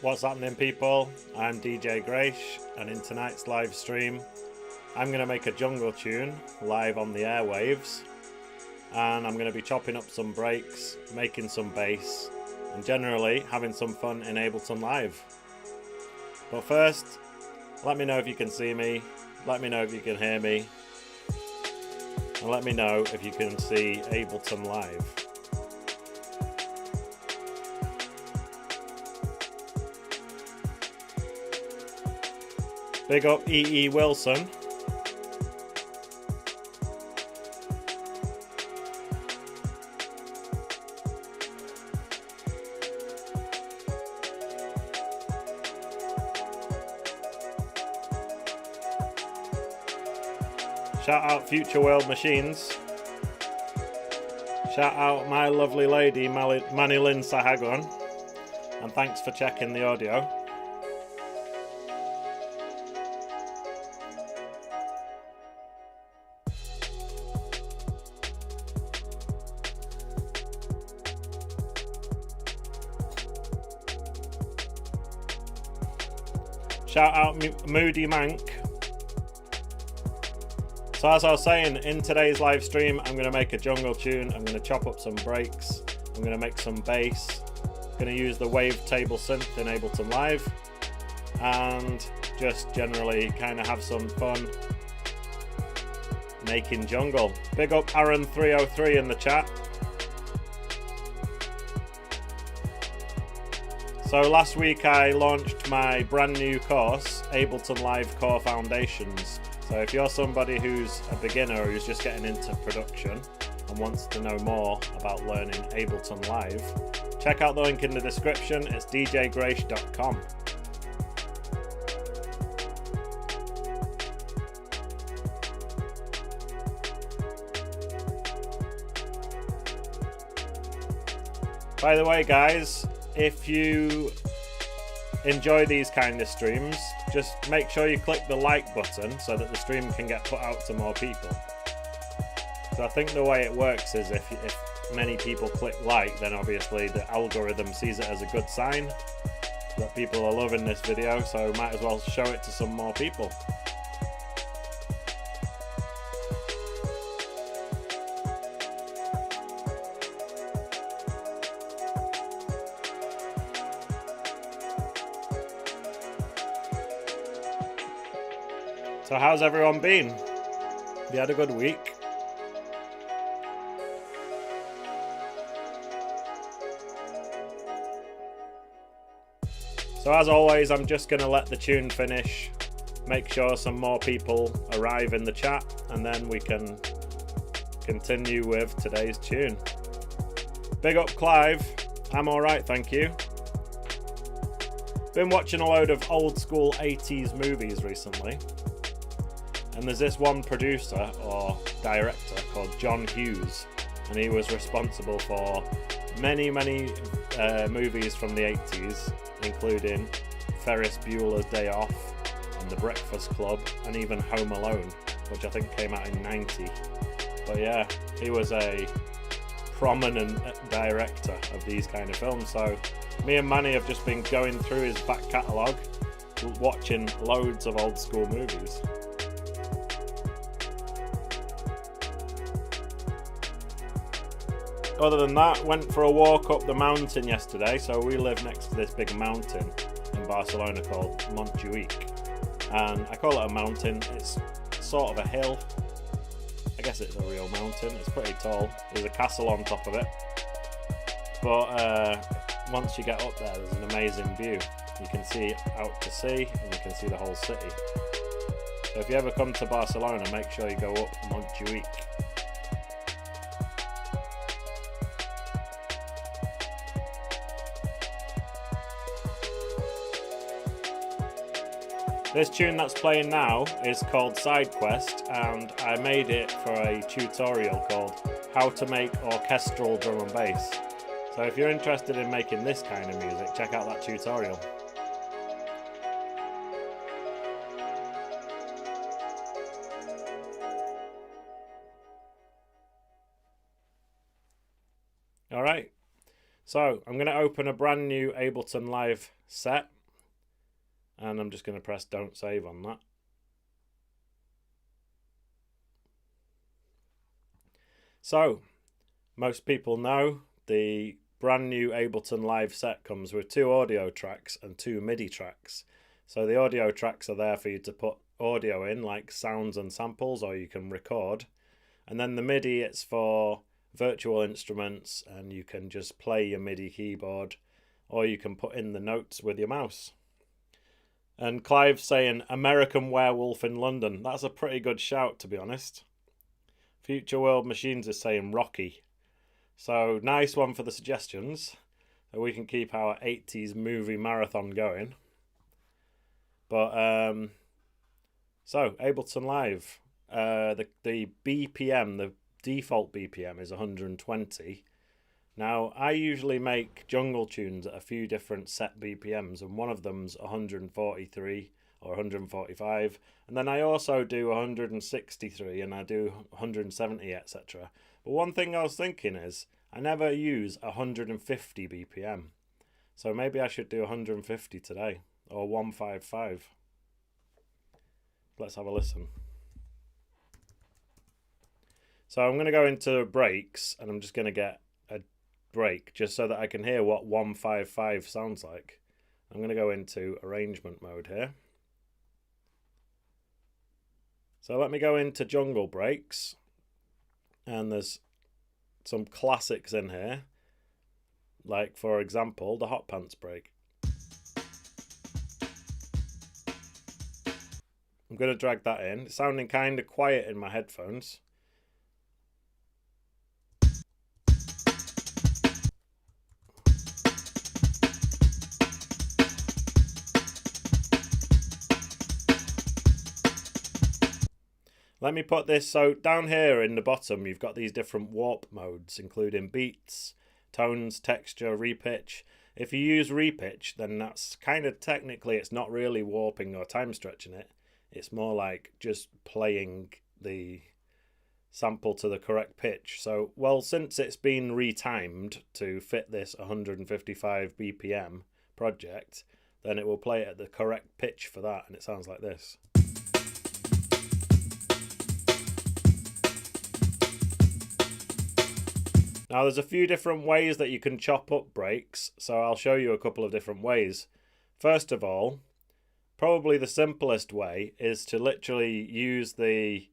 What's happening, people? I'm DJ Grace, and in tonight's live stream I'm going to make a jungle tune live on the airwaves, and I'm going to be chopping up some breaks, making some bass, and generally having some fun in Ableton Live. But first, let me know if you can see me, let me know if you can hear me, and let me know if you can see Ableton Live. Big up E.E. Wilson. Shout out Future World Machines. Shout out my lovely lady Manilyn Sahagon. And thanks for checking the audio. Shout out Moody Mank. So as I was saying, in today's live stream, I'm going to make a jungle tune. I'm going to chop up some breaks. I'm going to make some bass. I'm going to use the wavetable synth in Ableton Live. And just generally kind of have some fun making jungle. Big up Aaron303 in the chat. So last week I launched my brand new course, Ableton Live Core Foundations. So if you're somebody who's a beginner or who's just getting into production and wants to know more about learning Ableton Live, check out the link in the description. It's djgrace.com. By the way, guys, if you enjoy these kind of streams, just make sure you click the like button so that the stream can get put out to more people. So I think the way it works is if many people click like, then obviously the algorithm sees it as a good sign that people are loving this video, so might as well show it to some more people. So how's everyone been? Have you had a good week? So as always, I'm just going to let the tune finish, make sure some more people arrive in the chat, and then we can continue with today's tune. Big up Clive. I'm alright, thank you. Been watching a load of old school 80s movies recently. And there's this one producer or director called John Hughes, and he was responsible for many movies from the 80s, including Ferris Bueller's Day Off and The Breakfast Club, and even Home Alone, which I think came out in '90. But yeah, he was a prominent director of these kind of films. So me and Manny have just been going through his back catalogue, watching loads of old school movies. Other than that, went for a walk up the mountain yesterday. So we live next to this big mountain in Barcelona called Montjuic, and I call it a mountain. It's sort of a hill. I guess it's a real mountain. It's pretty tall. There's a castle on top of it, but once you get up there, there's an amazing view. You can see out to sea, and you can see the whole city. So if you ever come to Barcelona, make sure you go up Montjuic. This tune that's playing now is called Side Quest, and I made it for a tutorial called How to Make Orchestral Drum and Bass. So if you're interested in making this kind of music, check out that tutorial. Alright, so I'm going to open a brand new Ableton Live set. And I'm just going to press don't save on that. So, most people know the brand new Ableton Live set comes with 2 audio tracks and 2 MIDI tracks. So the audio tracks are there for you to put audio in, like sounds and samples, or you can record. And then the MIDI, it's for virtual instruments, and you can just play your MIDI keyboard, or you can put in the notes with your mouse. And Clive's saying American Werewolf in London. That's a pretty good shout, to be honest. Future World Machines is saying Rocky. So nice one for the suggestions. So we can keep our 80s movie marathon going. But so Ableton Live, the BPM, the default BPM is 120. Now I usually make jungle tunes at a few different set BPMs, and one of them's 143 or 145, and then I also do 163 and I do 170, etc. But one thing I was thinking is I never use 150 BPM, so maybe I should do 150 today, or 155. Let's have a listen. So I'm going to go into breaks, and I'm just going to get a break just so that I can hear what 155 sounds like. I'm going to go into arrangement mode here. So let me go into jungle breaks, and there's some classics in here, like for example the hot pants break. I'm going to drag that in. It's sounding kind of quiet in my headphones. Let me put this, so down here in the bottom you've got these different warp modes, including beats, tones, texture, repitch. If you use repitch, then that's kind of technically, it's not really warping or time stretching it. It's more like just playing the sample to the correct pitch. So, well, since it's been retimed to fit this 155 BPM project, then it will play it at the correct pitch for that, and it sounds like this. Now there's a few different ways that you can chop up breaks, so I'll show you a couple of different ways. First of all, probably the simplest way is to literally use the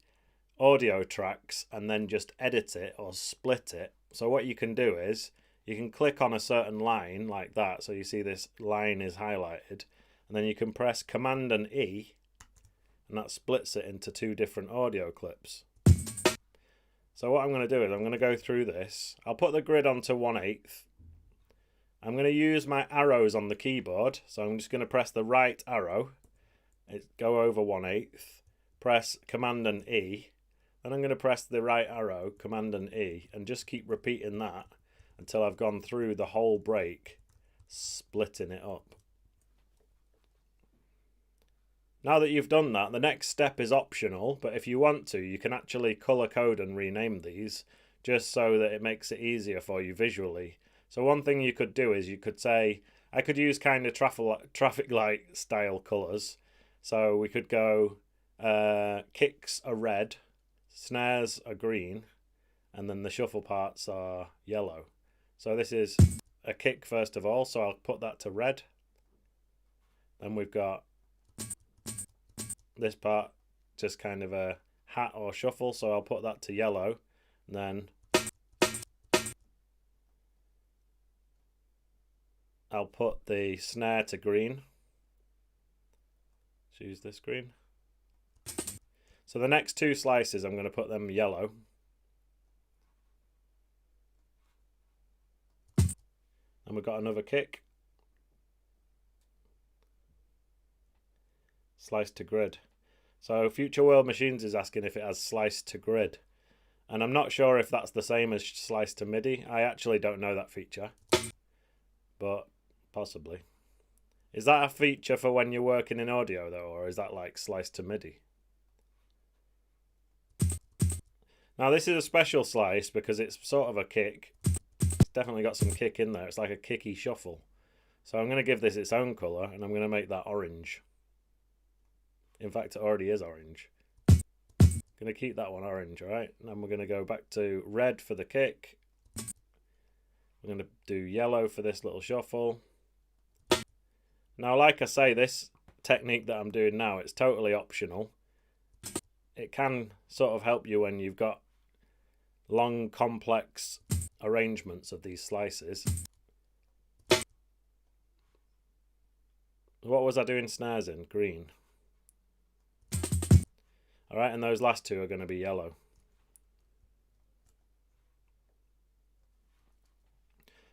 audio tracks and then just edit it or split it. So what you can do is you can click on a certain line like that, so you see this line is highlighted, and then you can press Command and E, and that splits it into 2 different audio clips. So what I'm going to do is I'm going to go through this. I'll put the grid onto 1/8. I'm going to use my arrows on the keyboard. So I'm just going to press the right arrow, go over 1/8, press Command and E. Then I'm going to press the right arrow, Command and E, and just keep repeating that until I've gone through the whole break, splitting it up. Now that you've done that, the next step is optional, but if you want to, you can actually color code and rename these just so that it makes it easier for you visually. So one thing you could do is you could say, I could use kind of traffic light style colors. So we could go kicks are red, snares are green, and then the shuffle parts are yellow. So this is a kick first of all, so I'll put that to red. Then we've got this part, just kind of a hat or shuffle, so I'll put that to yellow. And then I'll put the snare to green. Choose this green. So the next 2 slices, I'm going to put them yellow. And we've got another kick. Slice to grid. So Future World Machines is asking if it has slice to grid. And I'm not sure if that's the same as slice to MIDI. I actually don't know that feature. But possibly. Is that a feature for when you're working in audio though, or is that like slice to MIDI? Now this is a special slice because it's sort of a kick. It's definitely got some kick in there. It's like a kicky shuffle. So I'm going to give this its own colour, and I'm going to make that orange. In fact, it already is orange. Going to keep that one orange, alright? And then we're going to go back to red for the kick. We're going to do yellow for this little shuffle. Now, like I say, this technique that I'm doing now, it's totally optional. It can sort of help you when you've got long, complex arrangements of these slices. What was I doing snares in? Green. Alright, and those last two are going to be yellow.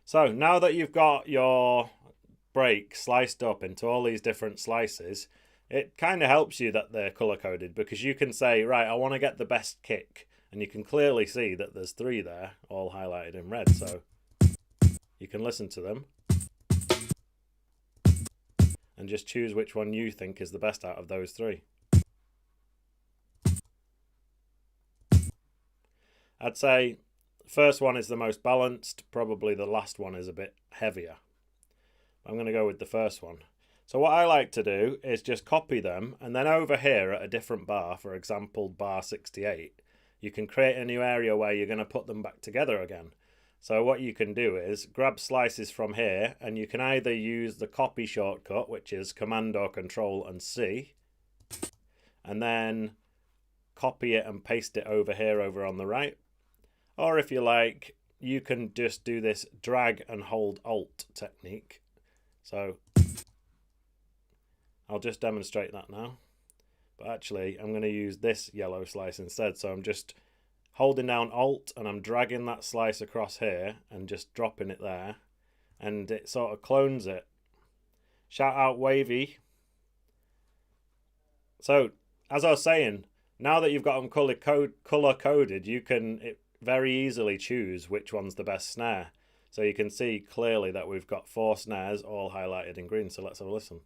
So now that you've got your break sliced up into all these different slices, it kind of helps you that they're color coded, because you can say, right, I want to get the best kick, and you can clearly see that there's 3 there, all highlighted in red, so you can listen to them and just choose which one you think is the best out of those 3. I'd say the first one is the most balanced, probably the last one is a bit heavier. I'm going to go with the first one. So what I like to do is just copy them, and then over here at a different bar, for example bar 68, you can create a new area where you're going to put them back together again. So what you can do is grab slices from here, and you can either use the copy shortcut, which is Command or Control and C, and then copy it and paste it over here over on the right. Or if you like, you can just do this drag and hold Alt technique. So I'll just demonstrate that now. But actually, I'm going to use this yellow slice instead. So I'm just holding down Alt and I'm dragging that slice across here and just dropping it there. And it sort of clones it. Shout out Wavy. So, as I was saying, now that you've got them color coded, you can very easily choose which one's the best snare. So you can see clearly that we've got 4 snares all highlighted in green. So let's have a listen.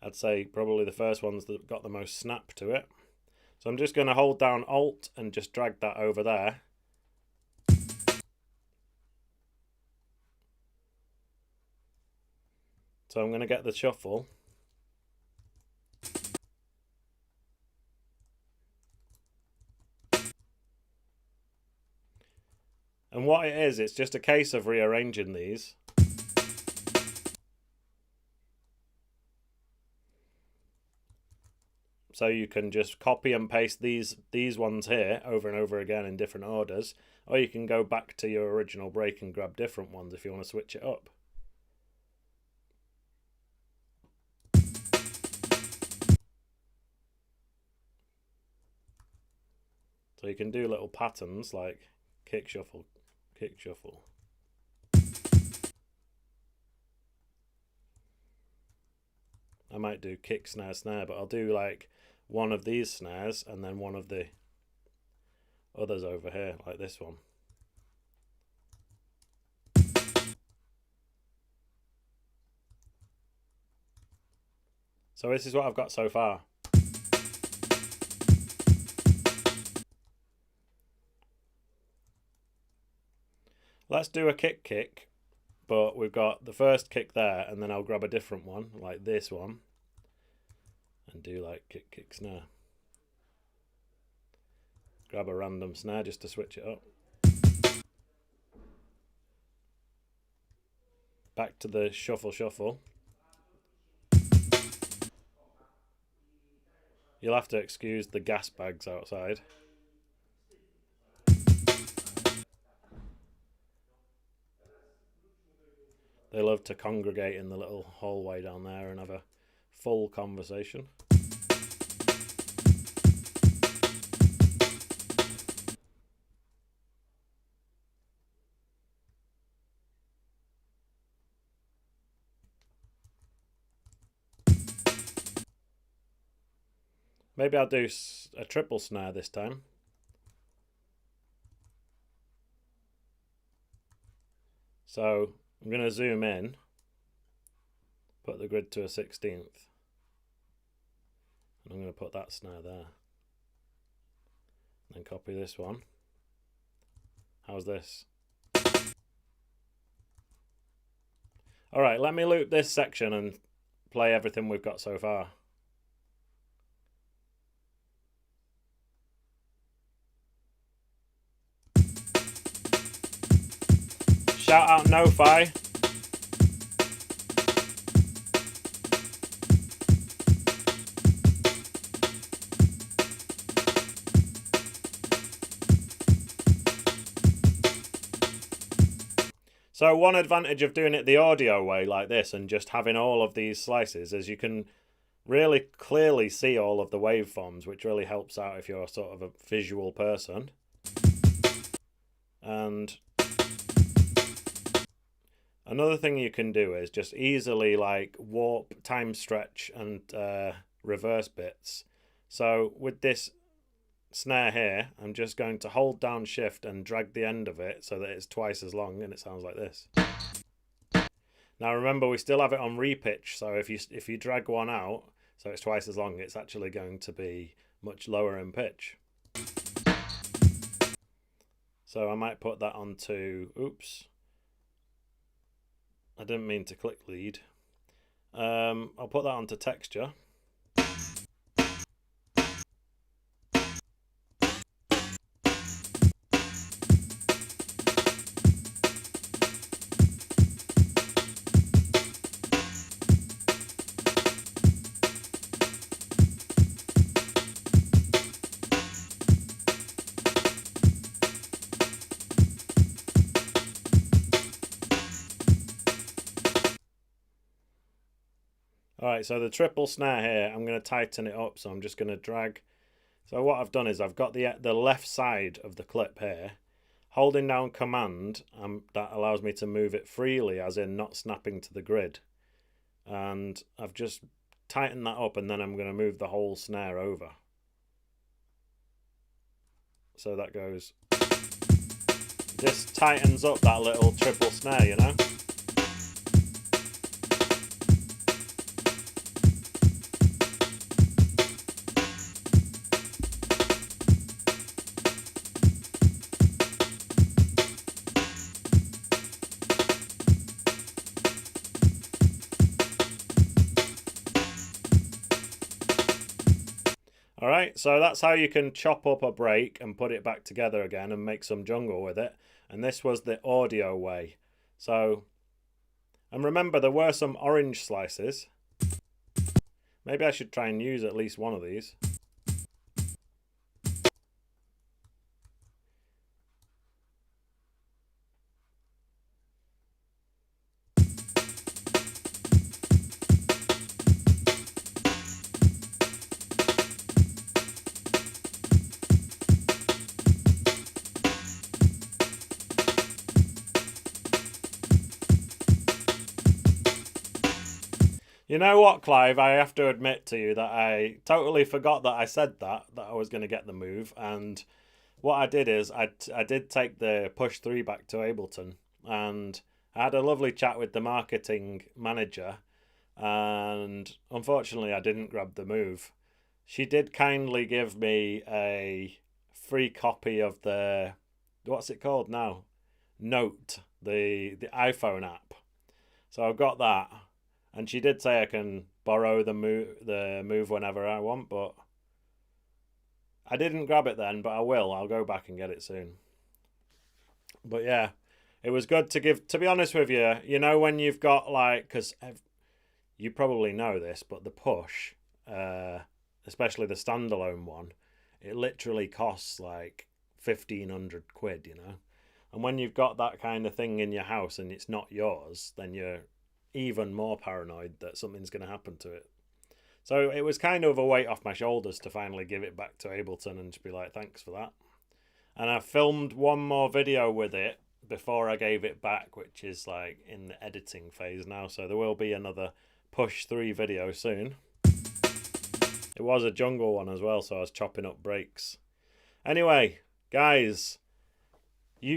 I'd say probably the first one's that got the most snap to it. So I'm just going to hold down Alt and just drag that over there. So I'm going to get the shuffle. And what it is, it's just a case of rearranging these. So you can just copy and paste these ones here over and over again in different orders. Or you can go back to your original break and grab different ones if you want to switch it up. So you can do little patterns like kick, shuffle, kick, shuffle. I might do kick, snare, snare, but I'll do like one of these snares and then one of the others over here, like this one. So this is what I've got so far. Let's do a kick kick, but we've got the first kick there, and then I'll grab a different one, like this one, and do like kick kick snare. Grab a random snare just to switch it up. Back to the shuffle shuffle. You'll have to excuse the gas bags outside. They love to congregate in the little hallway down there and have a full conversation. Maybe I'll do a triple snare this time. So I'm going to zoom in, put the grid to a 16th, and I'm going to put that snare there. Then copy this one. How's this? Alright, let me loop this section and play everything we've got so far. Shout out NoFi. So one advantage of doing it the audio way like this and just having all of these slices is you can really clearly see all of the waveforms, which really helps out if you're sort of a visual person. And another thing you can do is just easily like warp, time stretch and reverse bits. So with this snare here, I'm just going to hold down shift and drag the end of it so that it's twice as long, and it sounds like this. Now remember, we still have it on repitch, so if you drag one out so it's twice as long, it's actually going to be much lower in pitch. So I might put that onto, oops, I didn't mean to click lead. I'll put that onto texture. Alright, so the triple snare here, I'm going to tighten it up, so I'm just going to drag. So what I've done is I've got the left side of the clip here. Holding down command, that allows me to move it freely, as in not snapping to the grid. And I've just tightened that up, and then I'm going to move the whole snare over. So that goes. This tightens up that little triple snare, you know? Alright, so that's how you can chop up a break and put it back together again and make some jungle with it. And this was the audio way. So, and remember, there were some orange slices. Maybe I should try and use at least one of these. You know what, Clive? I have to admit to you that I totally forgot that I said that I was going to get the move. And what I did is I did take the push 3 back to Ableton, and I had a lovely chat with the marketing manager, and unfortunately I didn't grab the move. She did kindly give me a free copy of the, what's it called now? Note, the iPhone app. So I've got that. And she did say I can borrow the move whenever I want, but I didn't grab it then, but I will. I'll go back and get it soon. But yeah, it was good to give, to be honest with you, you know when you've got like, because you probably know this, but the push, especially the standalone one, it literally costs like 1,500 quid, you know? And when you've got that kind of thing in your house and it's not yours, then you're even more paranoid that something's going to happen to it. So it was kind of a weight off my shoulders to finally give it back to Ableton and just be like, thanks for that. And I filmed one more video with it before I gave it back, which is like in the editing phase now. So there will be another push 3 video soon. It was a jungle one as well, so I was chopping up breaks. Anyway, guys,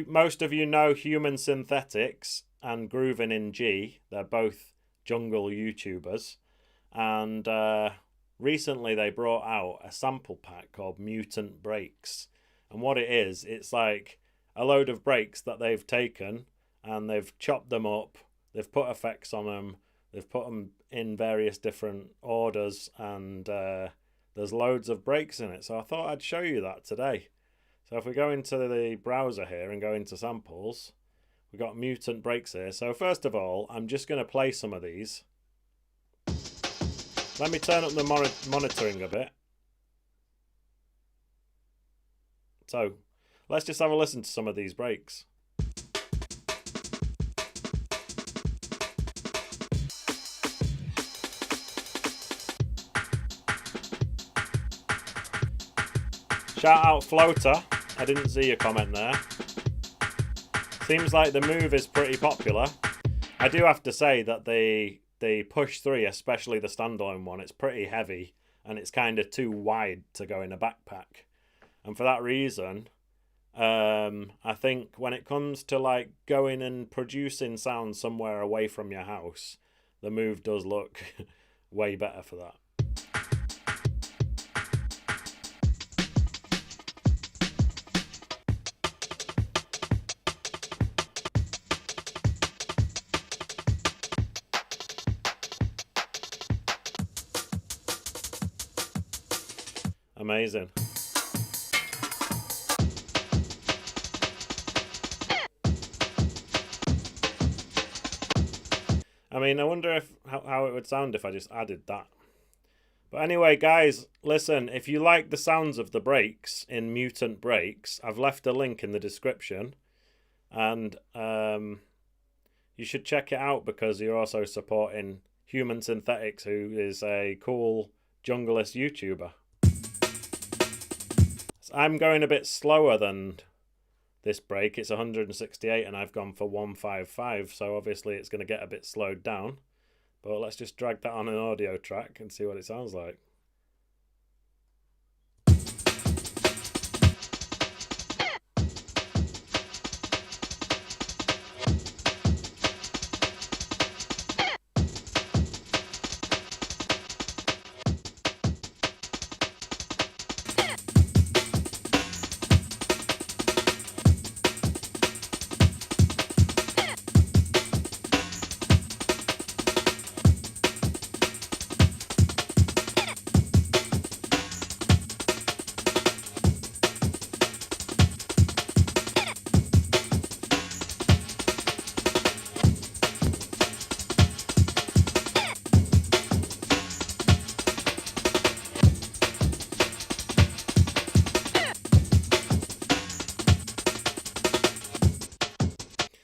most of you know Human Synthetics and Groovin in G. They're both jungle YouTubers, and recently they brought out a sample pack called Mutant Breaks. And what it is, it's like a load of breaks that they've taken and they've chopped them up, they've put effects on them, they've put them in various different orders, and there's loads of breaks in it. So I thought I'd show you that today. So if we go into the browser here and go into samples, we've got mutant breaks here. So first of all, I'm just going to play some of these. Let me turn up the monitoring a bit. So let's just have a listen to some of these breaks. Shout out Floater, I didn't see your comment there. Seems like the Move is pretty popular. I do have to say that the Push 3, especially the standalone one, it's pretty heavy and it's kind of too wide to go in a backpack. And for that reason, I think when it comes to like going and producing sound somewhere away from your house, the Move does look way better for that. Amazing. I mean, I wonder how it would sound if I just added that. But anyway, guys, listen, if you like the sounds of the breaks in Mutant Breaks, I've left a link in the description. And you should check it out because you're also supporting Human Synthetics, who is a cool junglist YouTuber. I'm going a bit slower than this break. It's 168 and I've gone for 155, so obviously it's going to get a bit slowed down. But let's just drag that on an audio track and see what it sounds like.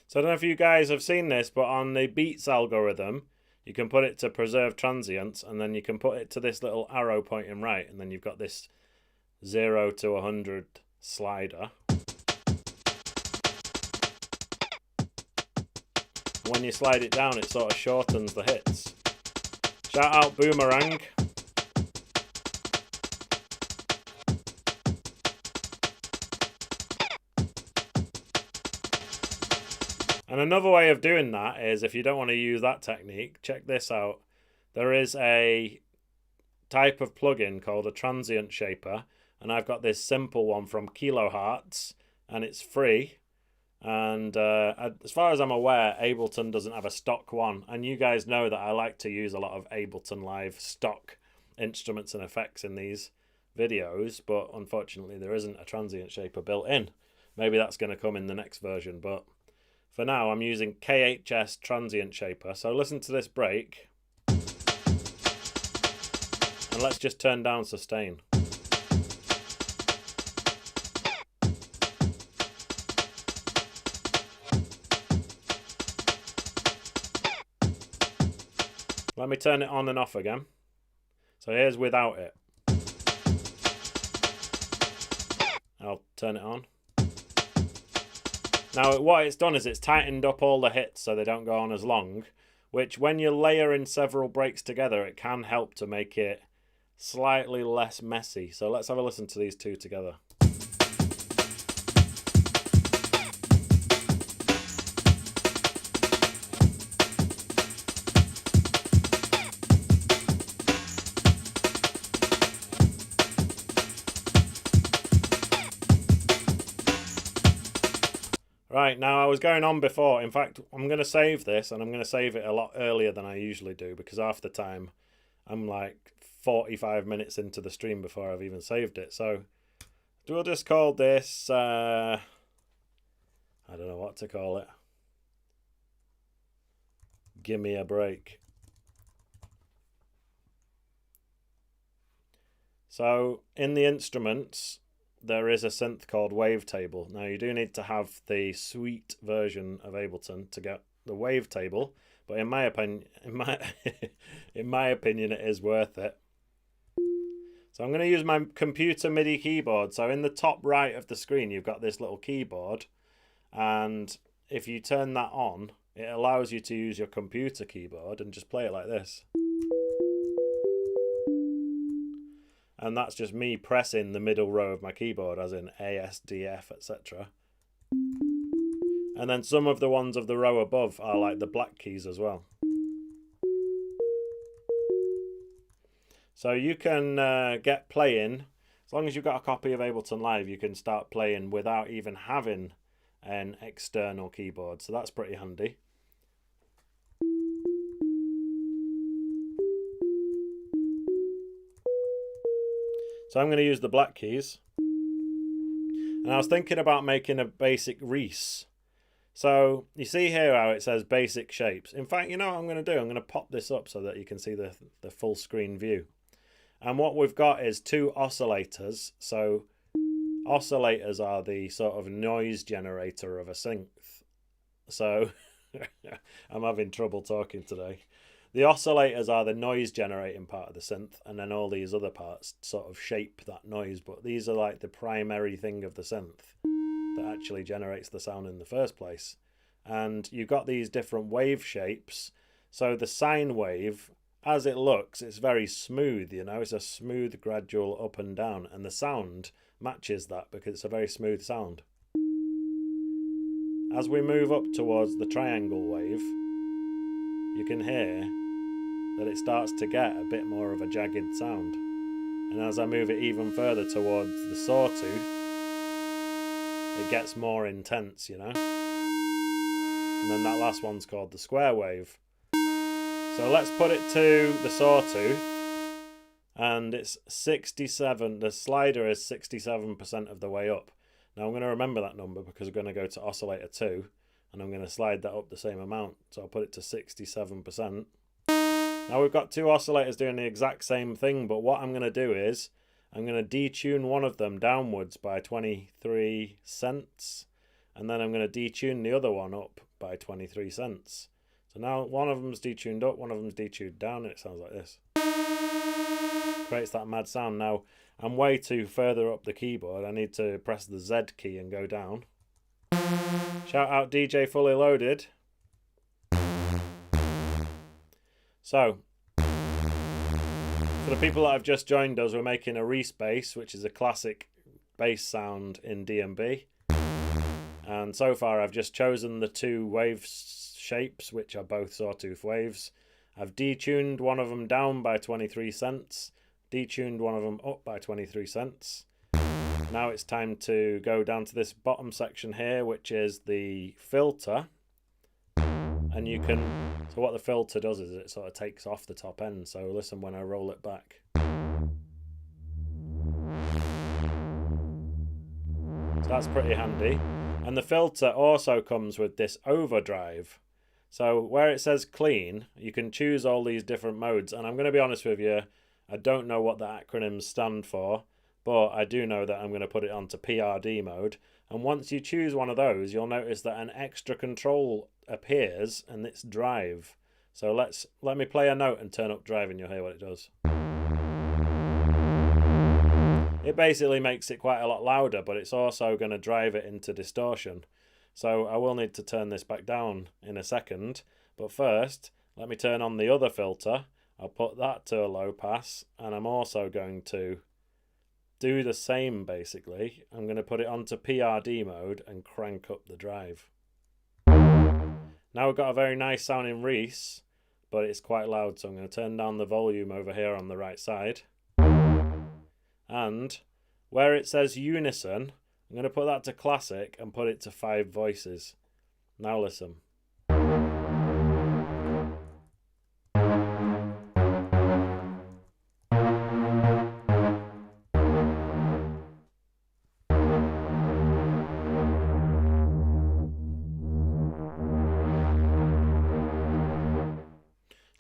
So I don't know if you guys have seen this, but on the Beats algorithm, you can put it to preserve transients, and then you can put it to this little arrow pointing right, and then you've got this 0 to 100 slider. When you slide it down, it sort of shortens the hits. Shout out Boomerang. And another way of doing that is, if you don't want to use that technique, check this out. There is a type of plugin called a transient shaper, and I've got this simple one from Kilohertz, and it's free. And as far as I'm aware, Ableton doesn't have a stock one, and you guys know that I like to use a lot of Ableton Live stock instruments and effects in these videos, but unfortunately there isn't a transient shaper built in. Maybe that's going to come in the next version, but for now, I'm using KHS Transient Shaper. So listen to this break. And let's just turn down sustain. Let me turn it on and off again. So here's without it. I'll turn it on. Now what it's done is it's tightened up all the hits so they don't go on as long, which when you layer in several breaks together, it can help to make it slightly less messy. So let's have a listen to these two together. Right, now I was going on before. In fact, I'm going to save this, and I'm going to save it a lot earlier than I usually do, because half the time I'm like 45 minutes into the stream before I've even saved it. So we'll just call this, I don't know what to call it. Give me a break. So in the instruments, there is a synth called Wavetable. Now you do need to have the Suite version of Ableton to get the Wavetable, but in my opinion, in my opinion, it is worth it. So I'm going to use my computer MIDI keyboard. So in the top right of the screen, you've got this little keyboard, and if you turn that on, it allows you to use your computer keyboard and just play it like this. And that's just me pressing the middle row of my keyboard, as in A, S, D, F, etc. And then some of the ones of the row above are like the black keys as well. So you can get playing, as long as you've got a copy of Ableton Live, you can start playing without even having an external keyboard. So that's pretty handy. So I'm going to use the black keys. And I was thinking about making a basic Reese. So you see here how it says basic shapes. In fact, you know what I'm going to do? I'm going to pop this up so that you can see the full screen view. And what we've got is two oscillators. So oscillators are the sort of noise generator of a synth. So I'm having trouble talking today. The oscillators are the noise generating part of the synth, and then all these other parts sort of shape that noise, but these are like the primary thing of the synth that actually generates the sound in the first place. And you've got these different wave shapes. So the sine wave, as it looks, it's very smooth, you know, it's a smooth gradual up and down, and the sound matches that because it's a very smooth sound. As we move up towards the triangle wave, you can hear that it starts to get a bit more of a jagged sound. And as I move it even further towards the sawtooth, it gets more intense, you know. And then that last one's called the square wave. So let's put it to the sawtooth, and it's 67, the slider is 67% of the way up. Now I'm going to remember that number because we're going to go to oscillator 2, and I'm going to slide that up the same amount. So I'll put it to 67%. Now we've got two oscillators doing the exact same thing, but what I'm going to do is I'm going to detune one of them downwards by 23 cents, and then I'm going to detune the other one up by 23 cents. So now one of them's detuned up, one of them's detuned down, and it sounds like this. Creates that mad sound. Now I'm way too further up the keyboard. I need to press the Z key and go down. Shout out DJ Fully Loaded. So, for the people that have just joined us, we're making a Reese bass, which is a classic bass sound in D&B. And so far I've just chosen the two wave shapes, which are both sawtooth waves. I've detuned one of them down by 23 cents, detuned one of them up by 23 cents. Now it's time to go down to this bottom section here, which is the filter. And you can, so what the filter does is it sort of takes off the top end. So listen when I roll it back. So that's pretty handy. And the filter also comes with this overdrive. So where it says clean, you can choose all these different modes. And I'm going to be honest with you, I don't know what the acronyms stand for, but I do know that I'm going to put it onto PRD mode. And once you choose one of those, you'll notice that an extra control appears, and it's drive. So let me play a note and turn up drive, and you'll hear what it does. It basically makes it quite a lot louder, but it's also going to drive it into distortion. So I will need to turn this back down in a second. But first, let me turn on the other filter. I'll put that to a low pass, and I'm also going to do the same basically. I'm going to put it onto PRD mode and crank up the drive. Now we've got a very nice sounding Reese, but it's quite loud, so I'm going to turn down the volume over here on the right side. And where it says unison, I'm I'm going to put that to classic and put it to 5 voices. Now listen.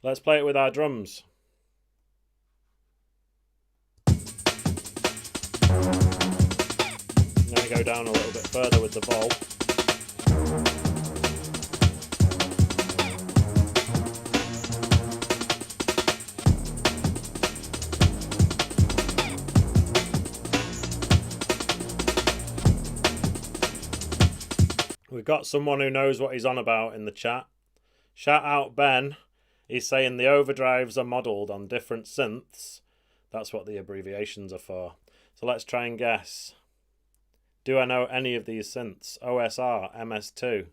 Let's play it with our drums. I'm going to go down a little bit further with the vol. We've got someone who knows what he's on about in the chat. Shout out Ben. He's saying the overdrives are modelled on different synths. That's what the abbreviations are for. So let's try and guess. Do I know any of these synths? OSR, MS2,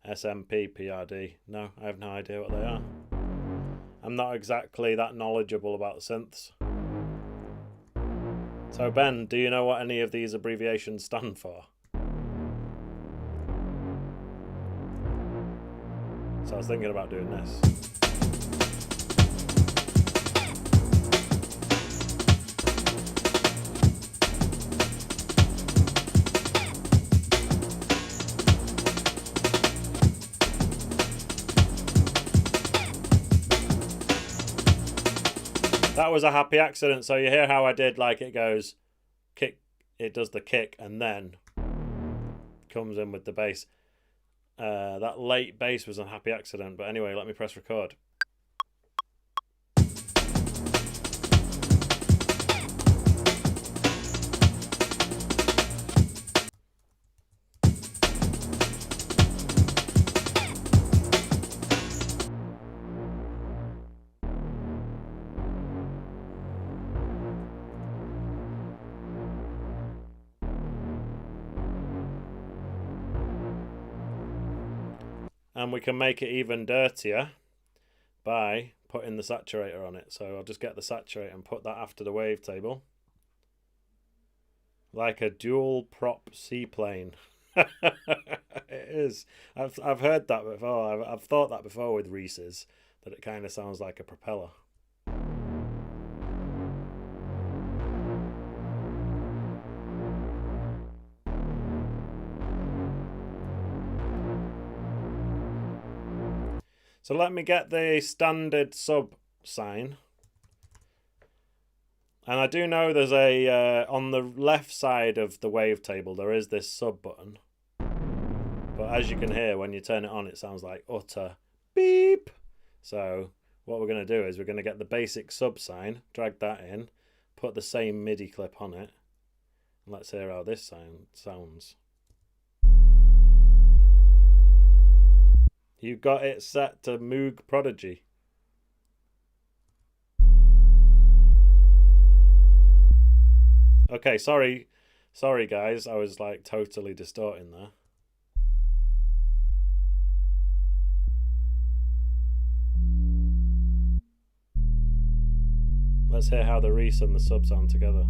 SMP, PRD. No, I have no idea what they are. I'm not exactly that knowledgeable about the synths. So Ben, do you know what any of these abbreviations stand for? So I was thinking about doing this. That was a happy accident. So you hear how I did, like it goes kick, it does the kick and then comes in with the bass. That late bass was a happy accident. But anyway, let me press record. And we can make it even dirtier by putting the saturator on it. So I'll just get the saturator and put that after the wavetable. Like a dual prop seaplane. It is. I've heard that before. I've thought that before with Reese's, that it kind of sounds like a propeller. So let me get the standard sub sign. And I do know there's a, on the left side of the wavetable, there is this sub button. But as you can hear, when you turn it on, it sounds like utter beep. So what we're going to do is we're going to get the basic sub sign, drag that in, put the same MIDI clip on it. And let's hear how this sounds. You've got it set to Moog Prodigy. Okay, sorry guys, I was like totally distorting there. Let's hear how the Reese and the sub sound together.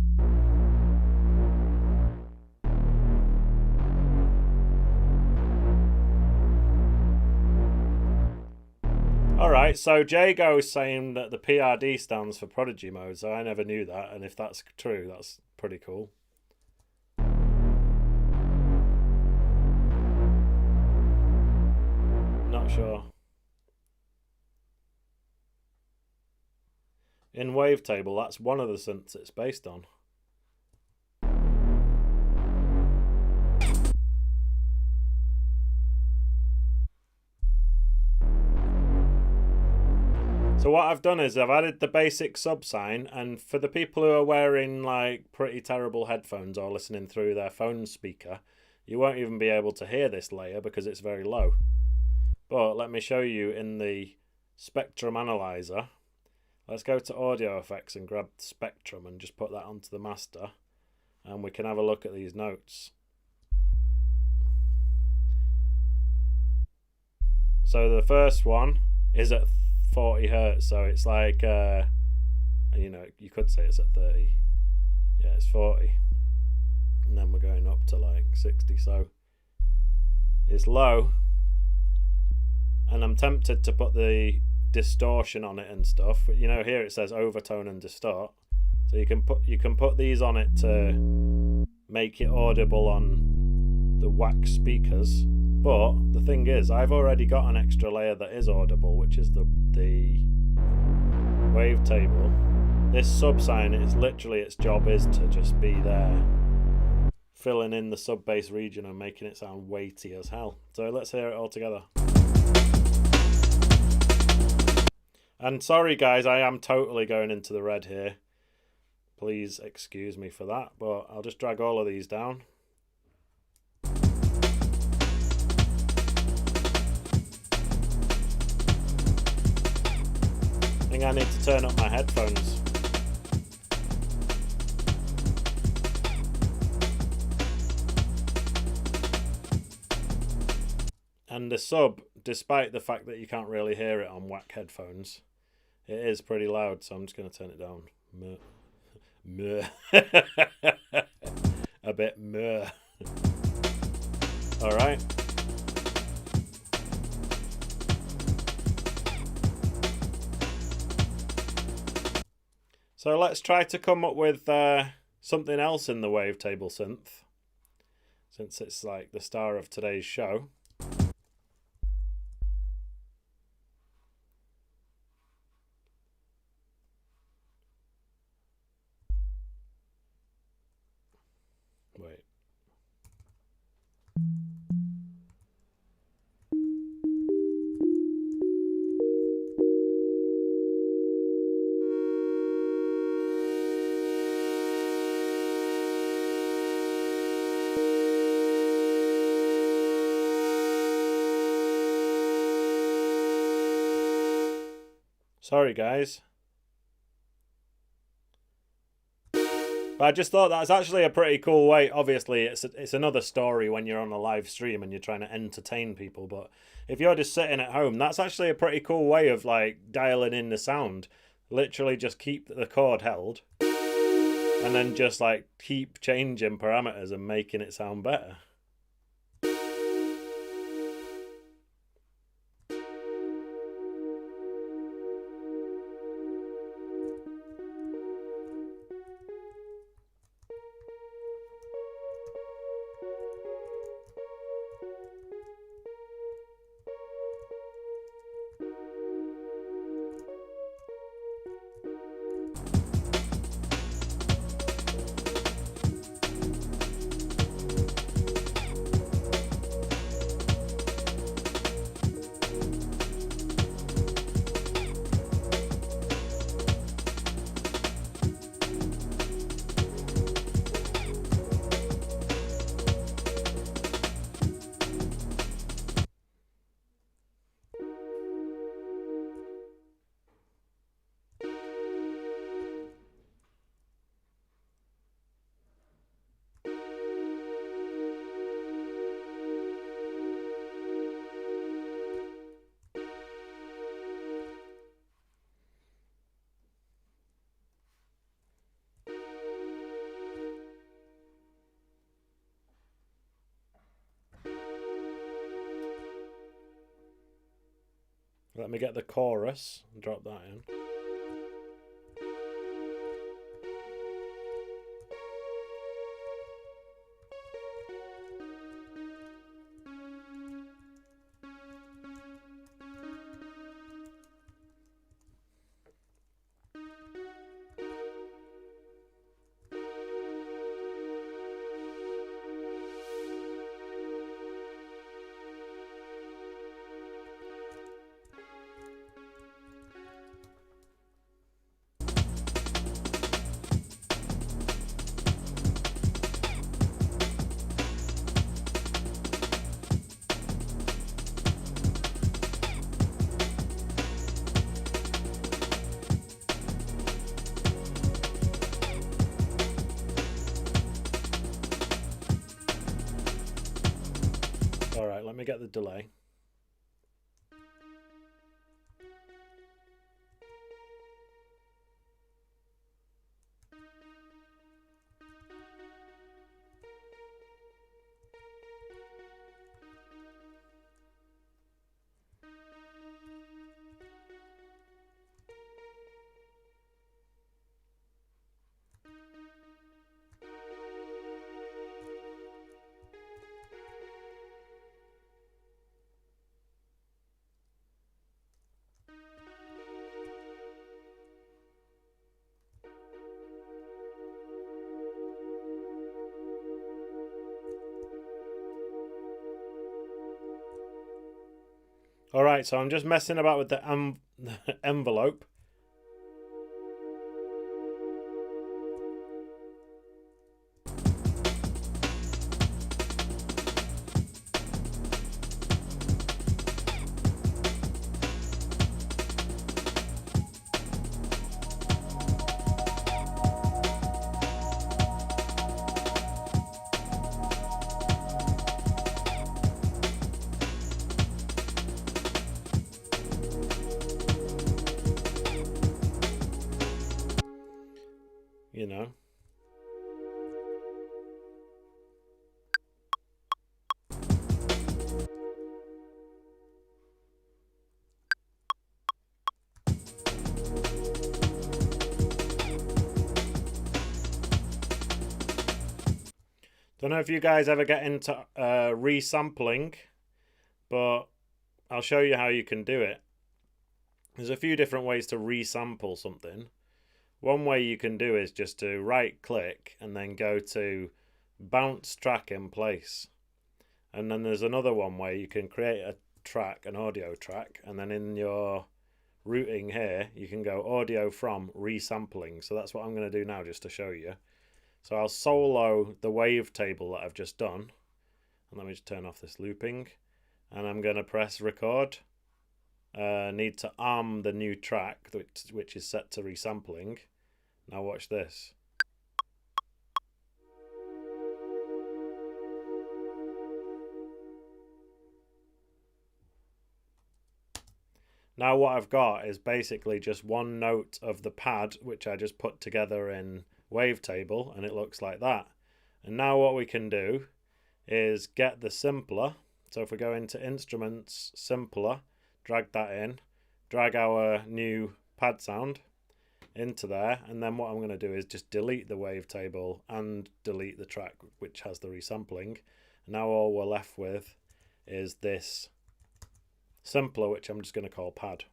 Alright, so Jago's saying that the PRD stands for Prodigy mode, so I never knew that, and if that's true, that's pretty cool. Not sure. In Wavetable, that's one of the synths it's based on. So what I've done is I've added the basic sub sign, and for the people who are wearing like pretty terrible headphones or listening through their phone speaker, you won't even be able to hear this layer because it's very low. But let me show you in the spectrum analyzer. Let's go to audio effects and grab spectrum and just put that onto the master, and we can have a look at these notes. So the first one is at 40 hertz, so it's like you know, you could say it's at 30. Yeah, it's 40, and then we're going up to like 60, so it's low. And I'm tempted to put the distortion on it and stuff. You know, here it says overtone and distort, so you can put these on it to make it audible on the wax speakers. But the thing is, I've already got an extra layer that is audible, which is the wavetable. This subsine is literally, its job is to just be there, filling in the sub bass region and making it sound weighty as hell. So let's hear it all together. And sorry guys, I am totally going into the red here. Please excuse me for that, but I'll just drag all of these down. I think I need to turn up my headphones. And the sub, despite the fact that you can't really hear it on whack headphones, it is pretty loud, so I'm just going to turn it down. A bit Alright. So let's try to come up with something else in the wavetable synth, since it's like the star of today's show. Wait. Sorry guys. But I just thought that's actually a pretty cool way. Obviously, it's another story when you're on a live stream and you're trying to entertain people. But if you're just sitting at home, that's actually a pretty cool way of like dialing in the sound. Literally just keep the chord held and then just like keep changing parameters and making it sound better. Let me get the chorus and drop that in. Alright, let me get the delay. Alright, so I'm just messing about with the envelope. You know. Don't know if you guys ever get into resampling, but I'll show you how you can do it. There's a few different ways to resample something. One way you can do is just to right click and then go to bounce track in place. And then there's another one where you can create a track, an audio track, and then in your routing here you can go audio from resampling. So that's what I'm going to do now just to show you. So I'll solo the wavetable that I've just done. And let me just turn off this looping. And I'm going to press record. Need to arm the new track, which is set to resampling. Now watch this. Now what I've got is basically just one note of the pad, which I just put together in wavetable, and it looks like that. And now what we can do is get the simpler. So if we go into instruments, simpler, drag that in, drag our new pad sound into there, and then what I'm going to do is just delete the wavetable and delete the track which has the resampling. Now all we're left with is this simpler, which I'm just going to call pad.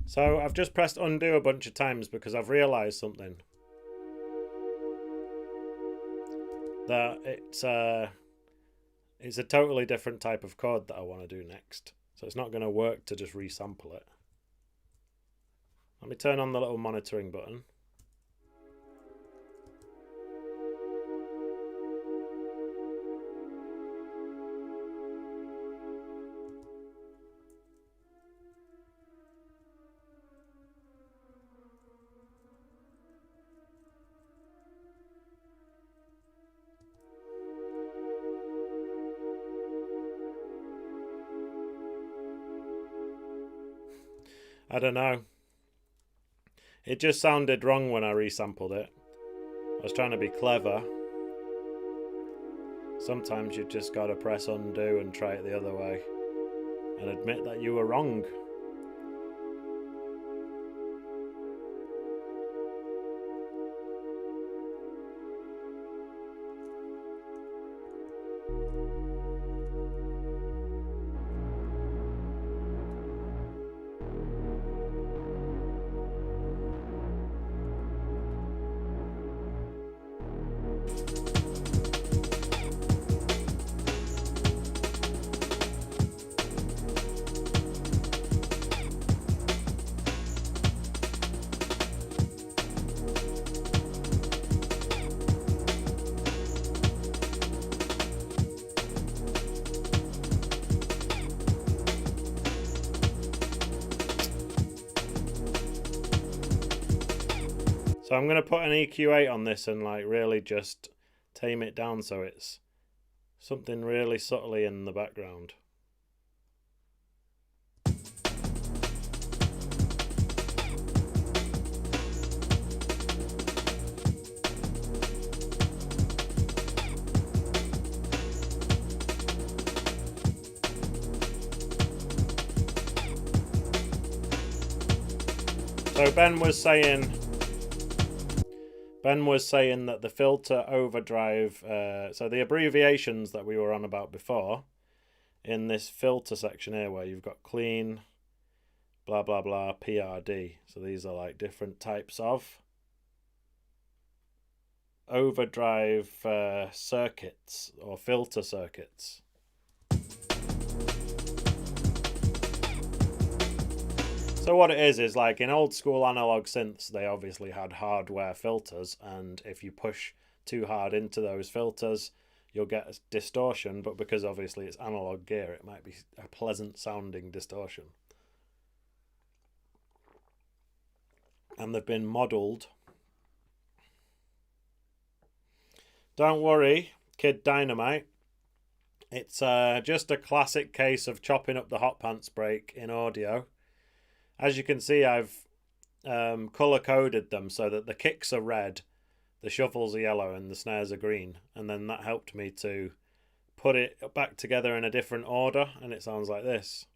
So I've just pressed undo a bunch of times because I've realised something. That it's a totally different type of chord that I want to do next. So it's not going to work to just resample it. Let me turn on the little monitoring button. I don't know. It just sounded wrong when I resampled it. I was trying to be clever. Sometimes you've just got to press undo and try it the other way and admit that you were wrong. So I'm going to put an EQ8 on this and like really just tame it down so it's something really subtly in the background. So Ben was saying that the filter overdrive, so the abbreviations that we were on about before, in this filter section here where you've got clean, blah blah blah, PRD. So these are like different types of overdrive circuits or filter circuits. So what it is like in old school analog synths, they obviously had hardware filters, and if you push too hard into those filters, you'll get a distortion, but because obviously it's analog gear, it might be a pleasant sounding distortion. And they've been modelled. Don't worry, Kid Dynamite. It's just a classic case of chopping up the hot pants break in audio. As you can see, I've colour-coded them so that the kicks are red, the shuffles are yellow, and the snares are green. And then that helped me to put it back together in a different order, and it sounds like this.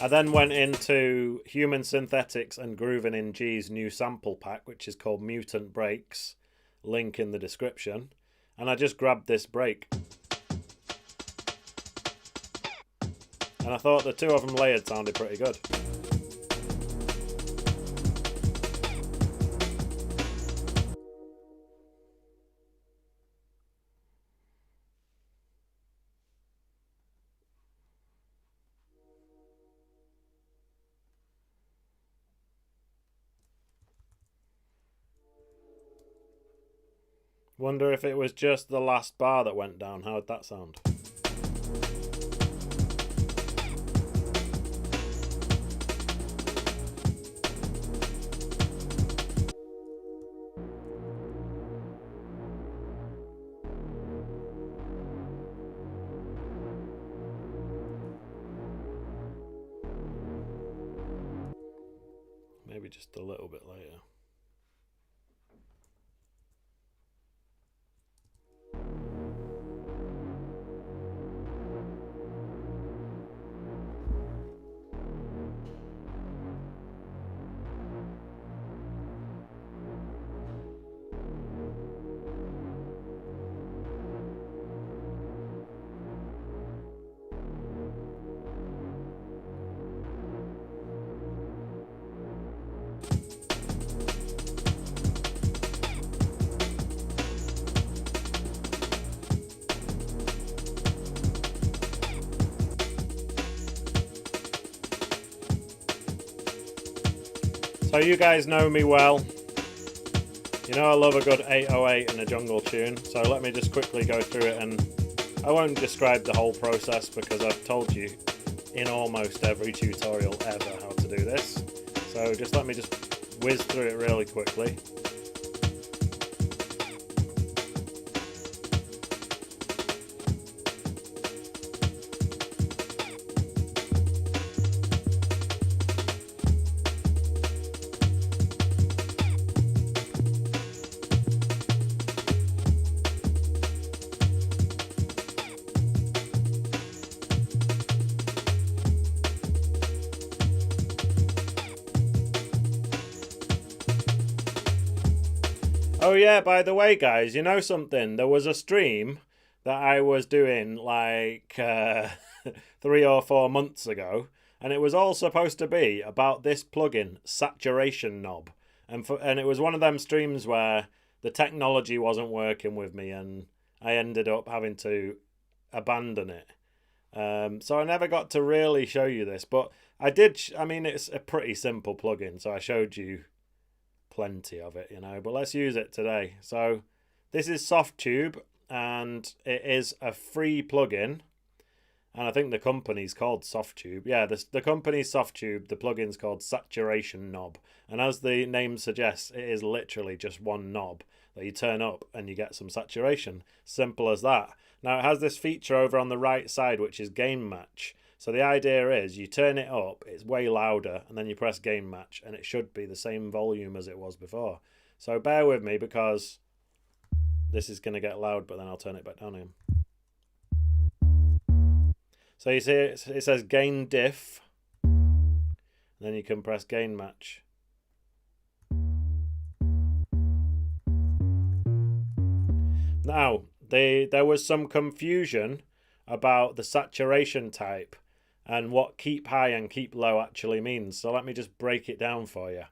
I then went into Human Synthetics and Groovin in G's new sample pack, which is called Mutant Breaks, link in the description, and I just grabbed this break. And I thought the two of them layered sounded pretty good. Wonder if it was just the last bar that went down. How would that sound? Maybe just a little bit later. So you guys know me well. You know I love a good 808 and a jungle tune. So let me just quickly go through it, and I won't describe the whole process because I've told you in almost every tutorial ever how to do this. So just let me just whiz through it really quickly. Oh yeah, by the way guys, you know something? There was a stream that I was doing like 3 or 4 months ago, and it was all supposed to be about this plugin, Saturation Knob. And it was one of them streams where the technology wasn't working with me and I ended up having to abandon it. So I never got to really show you this, but I did. I mean, it's a pretty simple plugin, so I showed you plenty of it, you know, but let's use it today. So this is Softtube, and it is a free plugin, and I think the company's called Softtube. Yeah, the company's Softtube, the plugin's called Saturation Knob, and as the name suggests, it is literally just one knob that you turn up and you get some saturation. Simple as that. Now it has this feature over on the right side which is gain match. So the idea is you turn it up, it's way louder, and then you press gain match, and it should be the same volume as it was before. So bear with me because this is going to get loud, but then I'll turn it back down again. So you see it says gain diff, and then you can press gain match. Now, there was some confusion about the saturation type and what keep high and keep low actually means. So let me just break it down for you.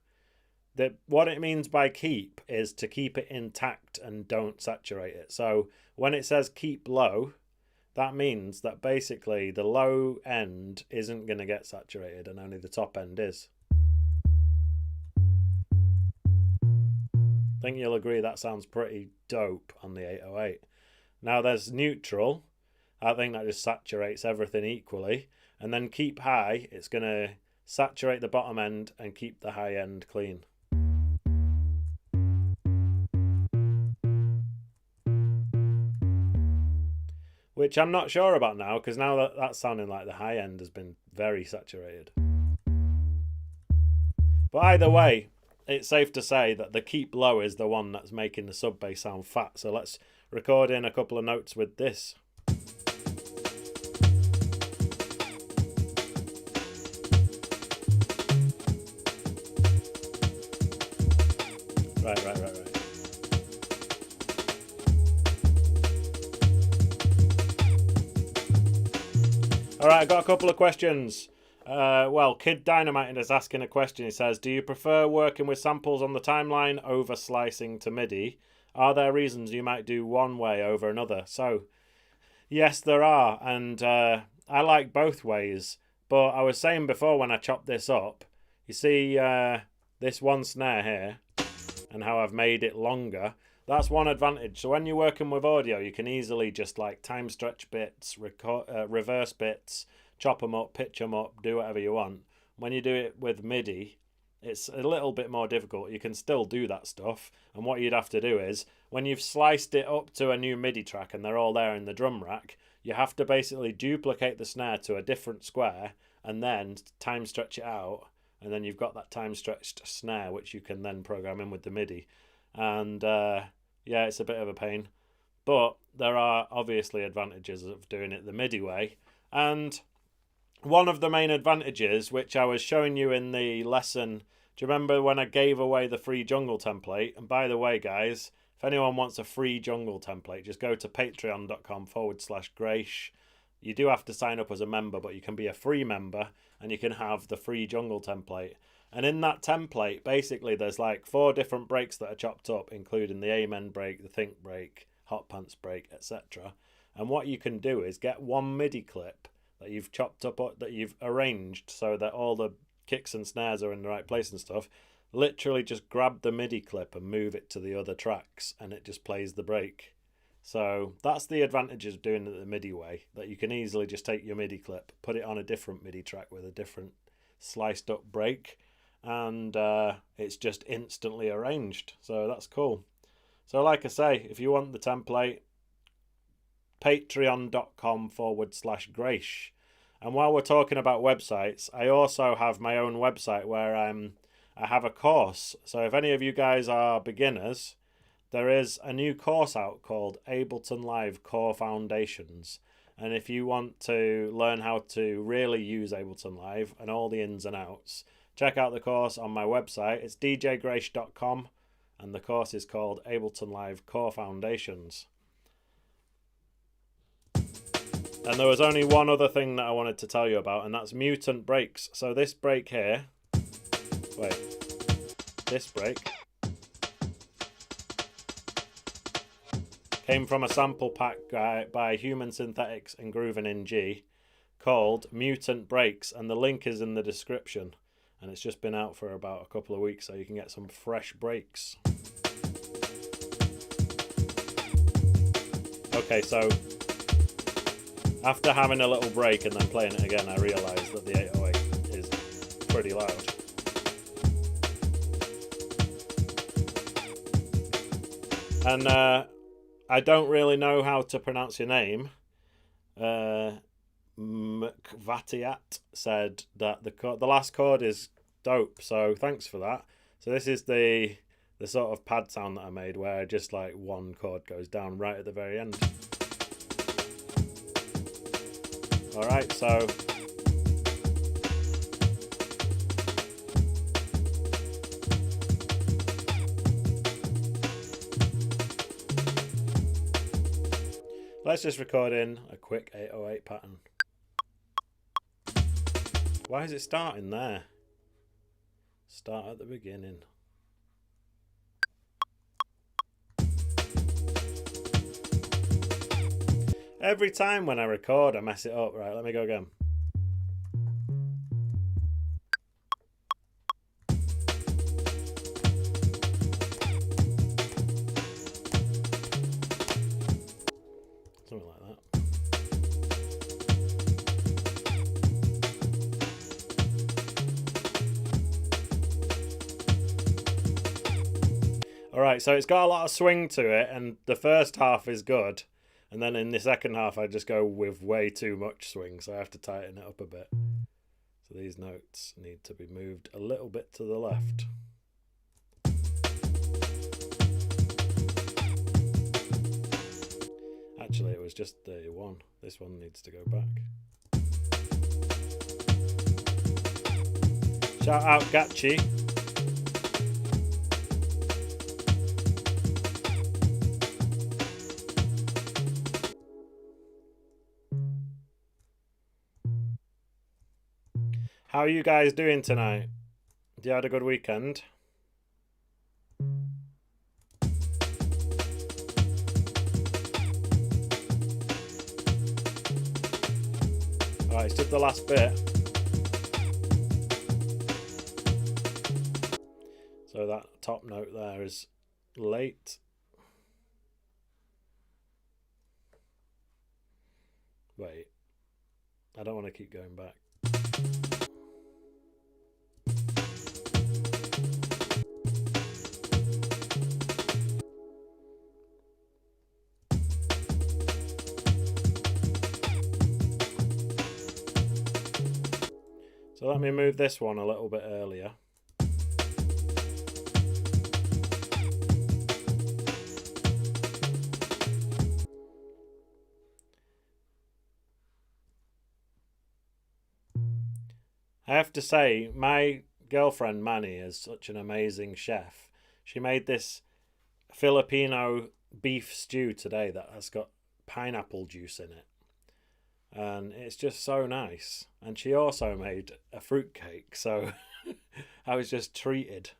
What it means by keep is to keep it intact and don't saturate it. So when it says keep low, that means that basically the low end isn't going to get saturated and only the top end is. I think you'll agree that sounds pretty dope on the 808. Now there's neutral. I think that just saturates everything equally. And then keep high, it's going to saturate the bottom end and keep the high end clean. Which I'm not sure about now, because now that's sounding like the high end has been very saturated. But either way, it's safe to say that the keep low is the one that's making the sub bass sound fat. So let's record in a couple of notes with this. Right. All right, I got a couple of questions. Well, Kid Dynamite is asking a question. He says, do you prefer working with samples on the timeline over slicing to MIDI? Are there reasons you might do one way over another? So, yes, there are. And I like both ways. But I was saying before when I chopped this up, you see this one snare here and how I've made it longer. That's one advantage. So when you're working with audio, you can easily just like time stretch bits, reverse bits, chop them up, pitch them up, do whatever you want. When you do it with MIDI, it's a little bit more difficult. You can still do that stuff. And what you'd have to do is, when you've sliced it up to a new MIDI track and they're all there in the drum rack, you have to basically duplicate the snare to a different square and then time stretch it out. And then you've got that time stretched snare, which you can then program in with the MIDI. And yeah, it's a bit of a pain. But there are obviously advantages of doing it the MIDI way. And one of the main advantages, which I was showing you in the lesson, do you remember when I gave away the free jungle template? And by the way, guys, if anyone wants a free jungle template, just go to patreon.com/Graish. You do have to sign up as a member, but you can be a free member and you can have the free jungle template. And in that template, basically, there's like 4 different breaks that are chopped up, including the Amen break, the Think break, Hot Pants break, etc. And what you can do is get one MIDI clip that you've chopped up, that you've arranged so that all the kicks and snares are in the right place and stuff. Literally just grab the MIDI clip and move it to the other tracks, and it just plays the break. So that's the advantage of doing it the MIDI way, that you can easily just take your MIDI clip, put it on a different MIDI track with a different sliced up break, and it's just instantly arranged. So that's cool. So like I say, if you want the template, patreon.com/Graish. And while we're talking about websites, I also have my own website where I have a course. So if any of you guys are beginners, there is a new course out called Ableton Live Core Foundations. And if you want to learn how to really use Ableton Live and all the ins and outs, check out the course on my website. It's djgraish.com, and the course is called Ableton Live Core Foundations. And there was only one other thing that I wanted to tell you about, and that's mutant breaks. So this break here, this break came from a sample pack by Human Synthetics and Groovin in G called Mutant Breaks, and the link is in the description. And it's just been out for about a couple of weeks, so you can get some fresh breaks. Okay, so after having a little break and then playing it again, I realised that the 808 is pretty loud. And I don't really know how to pronounce your name. Mkvatiat said that the last chord is dope, so thanks for that. So this is the sort of pad sound that I made, where just like one chord goes down right at the very end. Alright, so let's just record in a quick 808 pattern. Why is it starting there? Start at the beginning. Every time when I record, I mess it up. Right, let me go again. Something like that. Alright, so it's got a lot of swing to it, and the first half is good. And then in the second half, I just go with way too much swing, so I have to tighten it up a bit. So these notes need to be moved a little bit to the left. Actually, it was just 31. This one needs to go back. Shout out Gachi. How are you guys doing tonight? Have you had a good weekend? Alright, it's just the last bit. So that top note there is late. Wait. I don't want to keep going back. So let me move this one a little bit earlier. I have to say, my girlfriend Manny is such an amazing chef. She made this Filipino beef stew today that has got pineapple juice in it. And it's just so nice. And she also made a fruit cake, so I was just treated.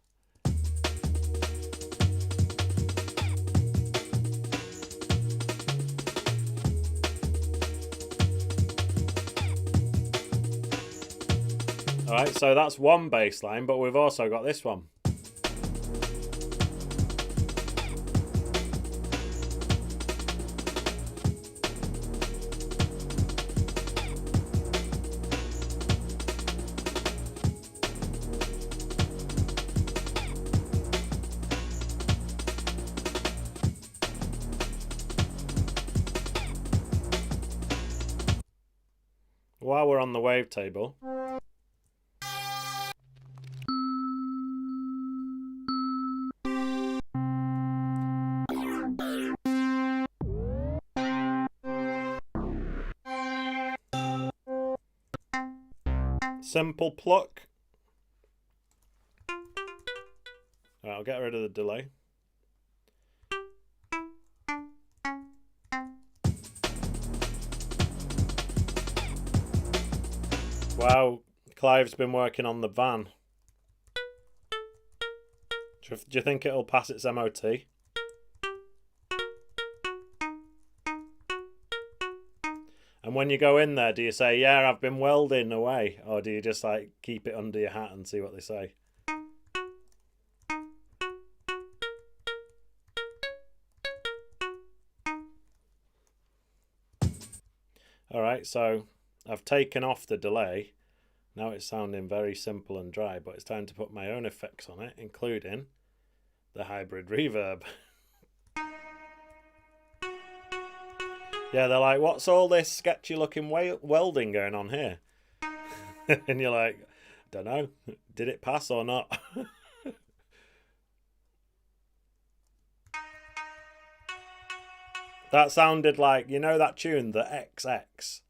Alright, so that's one bass line, but we've also got this one. While we're on the wavetable, simple pluck. Right, I'll get rid of the delay. Wow, Clive's been working on the van. Do you think it'll pass its MOT? And when you go in there, do you say, yeah, I've been welding away? Or do you just like keep it under your hat and see what they say? Alright, so I've taken off the delay. Now it's sounding very simple and dry, but it's time to put my own effects on it, including the hybrid reverb. Yeah, they're like, what's all this sketchy looking welding going on here? And you're like, don't know, did it pass or not? That sounded like, you know that tune, the XX?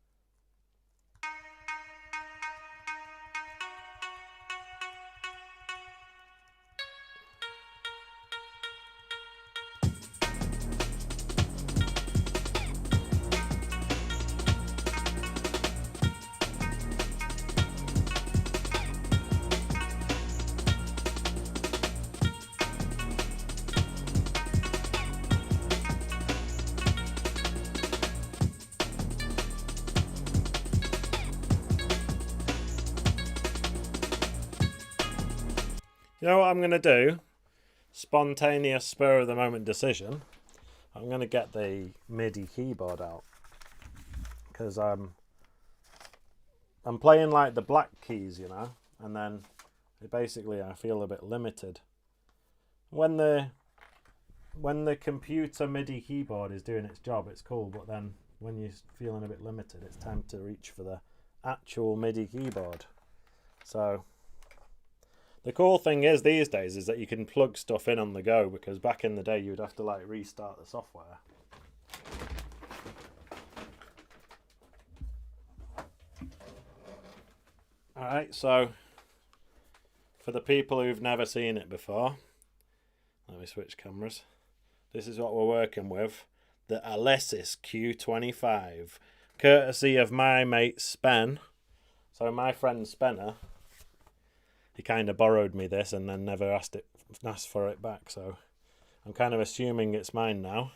You know what I'm going to do? Spontaneous spur of the moment decision. I'm going to get the MIDI keyboard out. Because I'm playing like the black keys, you know. And then basically I feel a bit limited. When the computer MIDI keyboard is doing its job, it's cool. But then when you're feeling a bit limited, it's time to reach for the actual MIDI keyboard. So the cool thing is these days is that you can plug stuff in on the go, because back in the day you'd have to like restart the software. Alright, so for the people who've never seen it before, let me switch cameras. This is what we're working with. The Alesis Q25, courtesy of my mate Spen. So my friend Spenner, he kind of borrowed me this and then never asked for it back. So I'm kind of assuming it's mine now.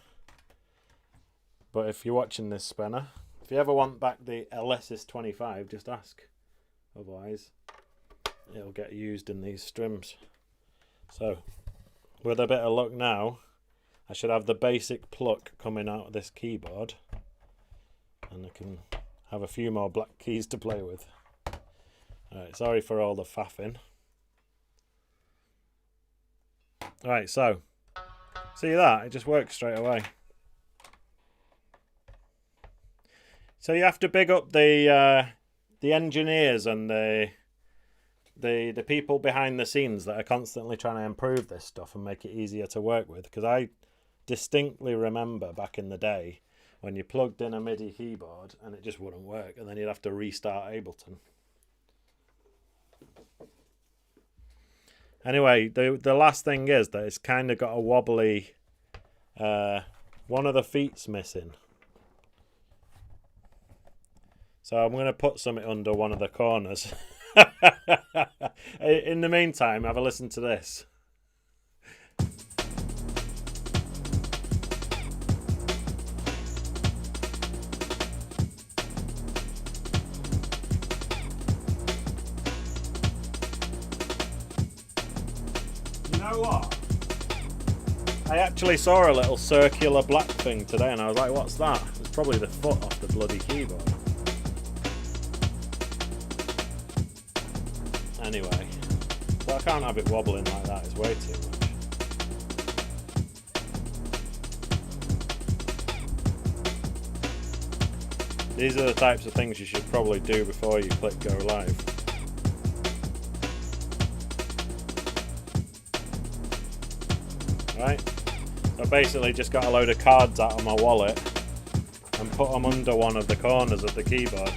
But if you're watching this, Spenner, if you ever want back the Alesis 25, just ask. Otherwise, it'll get used in these strims. So with a bit of luck now, I should have the basic pluck coming out of this keyboard, and I can have a few more black keys to play with. Alright, sorry for all the faffing. Alright, so see that? It just works straight away. So you have to big up the engineers and the people behind the scenes that are constantly trying to improve this stuff and make it easier to work with, because I distinctly remember back in the day when you plugged in a MIDI keyboard and it just wouldn't work, and then you'd have to restart Ableton. Anyway, the last thing is that it's kind of got a wobbly, one of the feet's missing. So I'm going to put something under one of the corners. In the meantime, have a listen to this. You know what? I actually saw a little circular black thing today and I was like, what's that? It's probably the foot off the bloody keyboard. Anyway, but I can't have it wobbling like that, it's way too much. These are the types of things you should probably do before you click go live. Right, so I basically just got a load of cards out of my wallet and put them under one of the corners of the keyboard.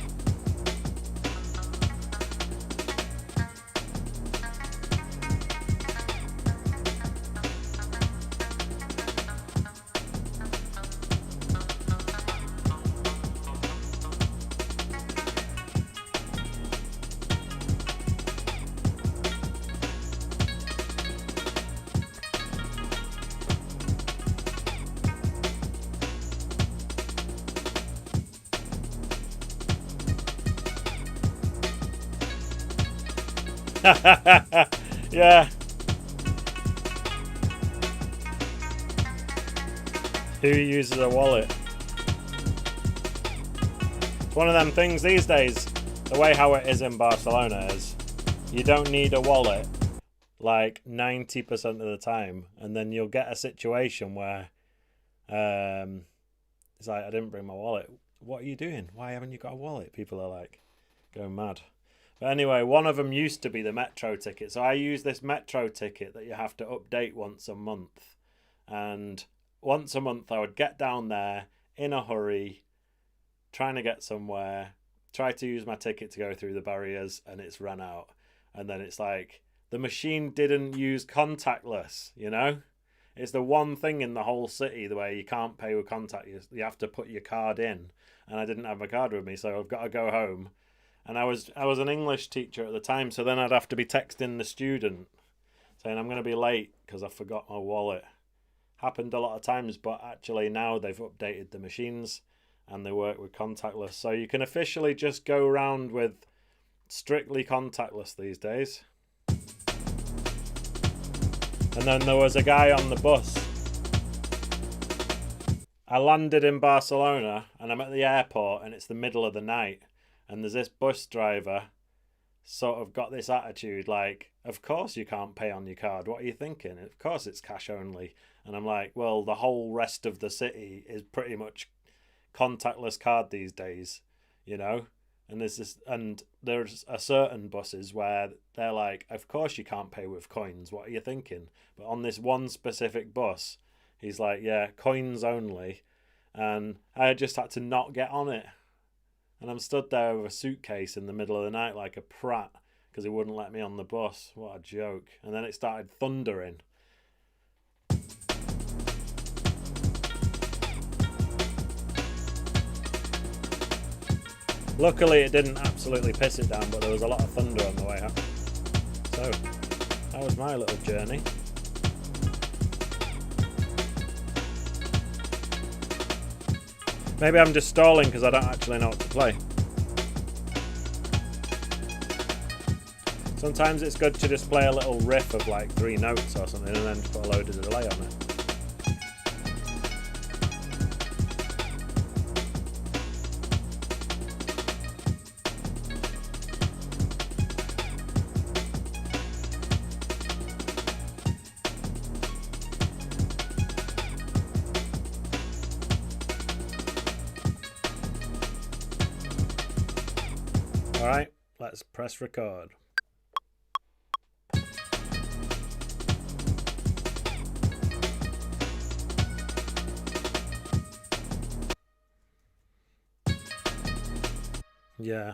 Yeah. Who uses a wallet? It's one of them things these days, the way how it is in Barcelona is you don't need a wallet like 90% of the time, and then you'll get a situation where it's like, I didn't bring my wallet. What are you doing? Why haven't you got a wallet? People are like going mad. But anyway, one of them used to be the metro ticket. So I use this metro ticket that you have to update once a month. And once a month I would get down there in a hurry, trying to get somewhere, try to use my ticket to go through the barriers, and it's run out. And then it's like, the machine didn't use contactless, you know? It's the one thing in the whole city the way you can't pay with contact. You have to put your card in. And I didn't have my card with me, so I've got to go home. And I was an English teacher at the time, so then I'd have to be texting the student saying I'm going to be late because I forgot my wallet. Happened a lot of times, but actually now they've updated the machines and they work with contactless. So you can officially just go around with strictly contactless these days. And then there was a guy on the bus. I landed in Barcelona and I'm at the airport and it's the middle of the night. And there's this bus driver sort of got this attitude like, of course you can't pay on your card. What are you thinking? Of course it's cash only. And I'm like, well, the whole rest of the city is pretty much contactless card these days, you know? And there's a certain buses where they're like, of course you can't pay with coins. What are you thinking? But on this one specific bus, he's like, yeah, coins only. And I just had to not get on it. And I'm stood there with a suitcase in the middle of the night like a prat because he wouldn't let me on the bus. What a joke. And then it started thundering. Luckily it didn't absolutely piss it down, but there was a lot of thunder on the way up. So, that was my little journey. Maybe I'm just stalling because I don't actually know what to play. Sometimes it's good to just play a little riff of like 3 notes or something and then put a load of delay on it. Alright, let's press record. Yeah.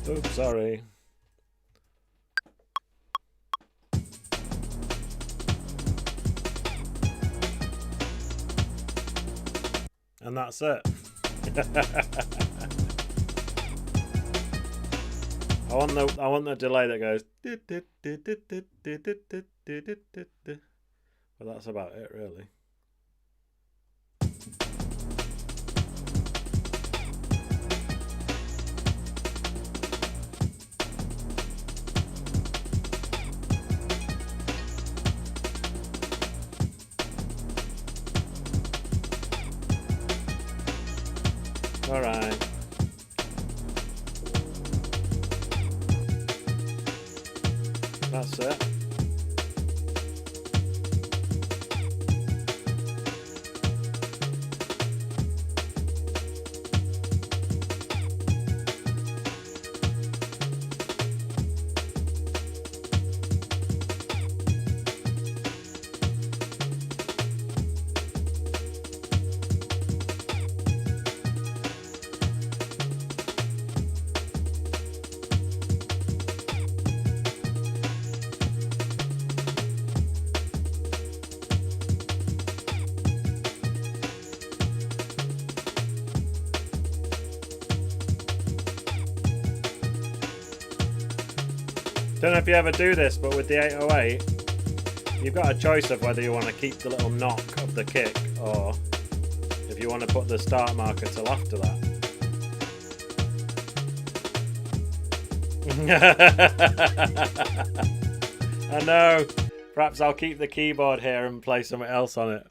Oops, sorry. And that's it. I want the delay that goes. But that's about it, really. All right. That's it. Don't know if you ever do this, but with the 808, you've got a choice of whether you want to keep the little knock of the kick or if you want to put the start marker till after that. I know. Perhaps I'll keep the keyboard here and play something else on it.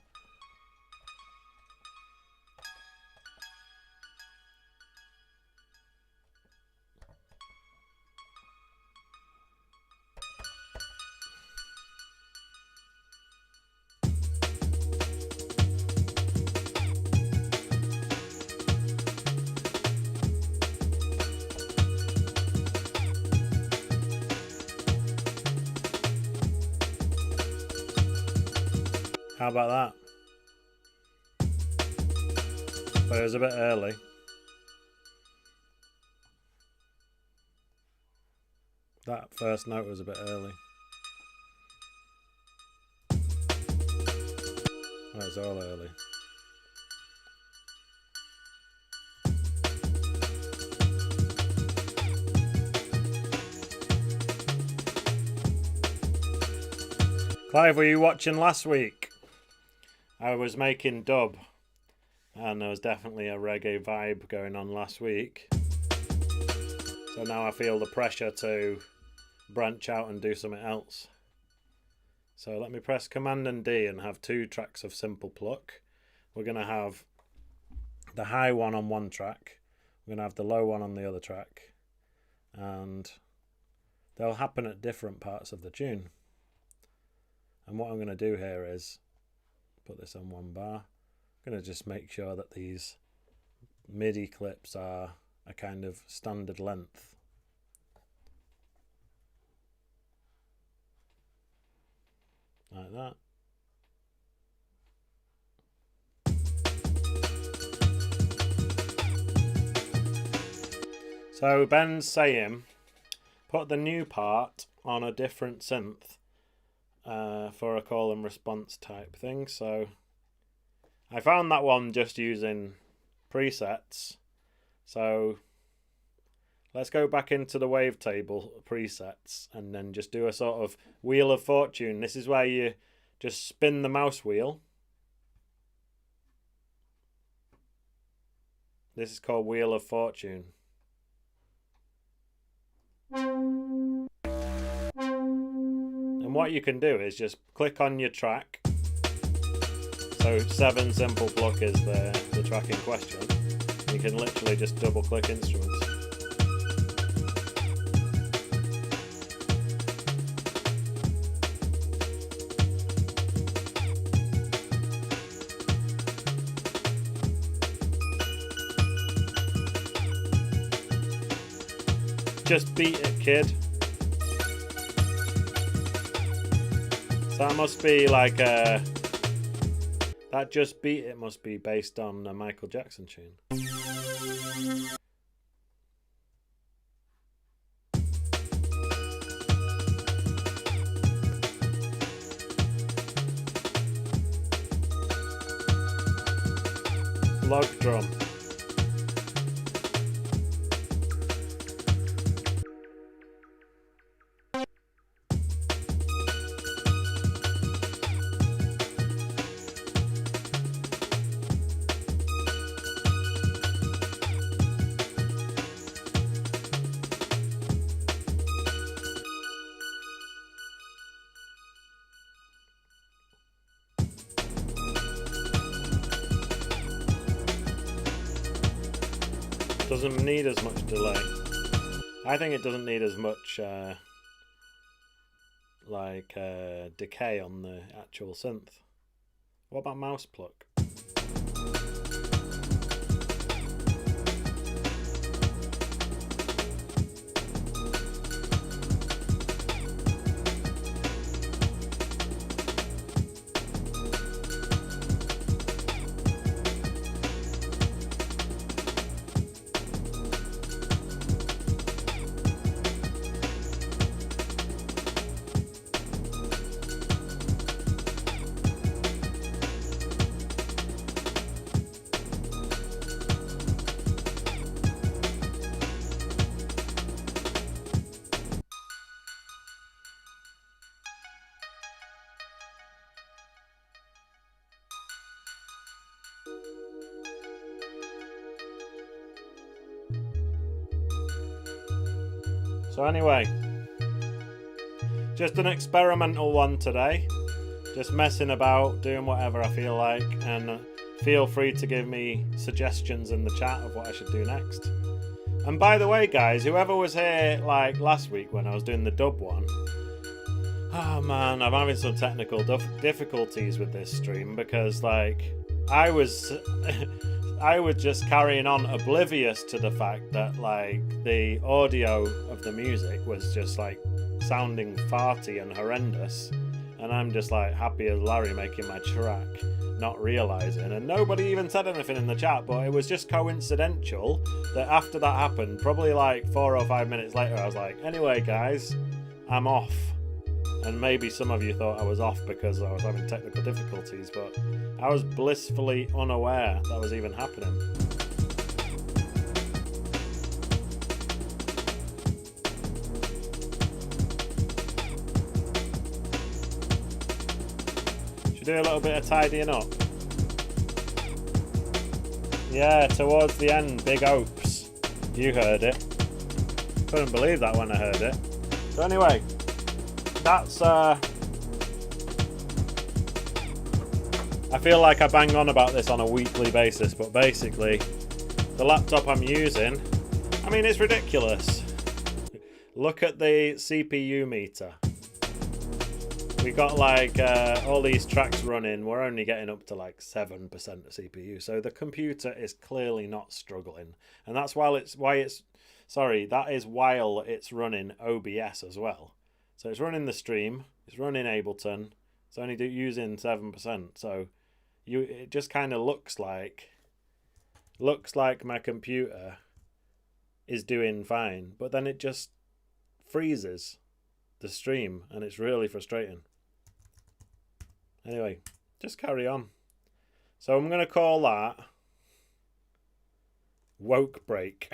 How about that? But it was a bit early. That first note was a bit early. Oh, it's all early. Clive, were you watching last week? I was making dub, and there was definitely a reggae vibe going on last week. So now I feel the pressure to branch out and do something else. So let me press Command and D and have 2 tracks of simple pluck. We're going to have the high one on one track. We're going to have the low one on the other track. And they'll happen at different parts of the tune. And what I'm going to do here is put this on 1 bar. I'm going to just make sure that these MIDI clips are a kind of standard length. Like that. So Ben's saying, put the new part on a different synth for a call and response type thing. So I found that one just using presets. So let's go back into the wavetable presets and then just do a sort of wheel of fortune. This is where you just spin the mouse wheel. This is called Wheel of Fortune. And what you can do is just click on your track. So 7 simple pluck is the track in question. You can literally just double click instruments. Just beat it, kid. So that must be like a... That Just Beat It must be based on a Michael Jackson tune. Log drum. Doesn't need as much delay. I think it doesn't need as much decay on the actual synth. What about mouse pluck? So anyway, just an experimental one today. Just messing about, doing whatever I feel like, and feel free to give me suggestions in the chat of what I should do next. And by the way, guys, whoever was here like last week when I was doing the dub one, oh man, I'm having some technical difficulties with this stream because like I was just carrying on oblivious to the fact that like the audio of the music was just like sounding farty and horrendous, and I'm just like happy as Larry making my track, not realizing, and nobody even said anything in the chat, but it was just coincidental that after that happened, probably like 4 or 5 minutes later, I was like, anyway guys, I'm off. And maybe some of you thought I was off because I was having technical difficulties, but I was blissfully unaware that was even happening. do a little bit of tidying up? Yeah, towards the end, big oops. You heard it. Couldn't believe that when I heard it. So anyway, that's I feel like I bang on about this on a weekly basis, but basically the laptop I'm using, I mean, it's ridiculous. Look at the CPU meter. We got like all these tracks running. We're only getting up to like 7% of CPU. So the computer is clearly not struggling. And that's while it's that is while it's running OBS as well. So it's running the stream, it's running Ableton, it's only using 7%. So it just kind of looks like my computer is doing fine, but then it just freezes the stream and it's really frustrating. Anyway, just carry on. So I'm going to call that woke break.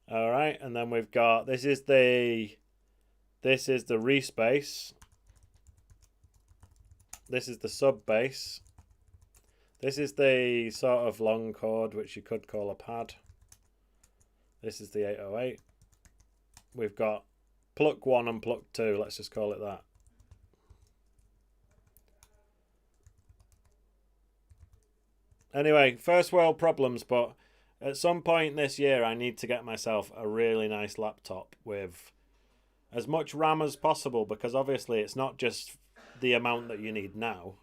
All right, and then we've got this is the respace. This is the sub bass. This is the sort of long chord, which you could call a pad. This is the 808. We've got pluck 1 and pluck 2. Let's just call it that. Anyway, first world problems, but at some point this year I need to get myself a really nice laptop with as much RAM as possible, because obviously it's not just the amount that you need now.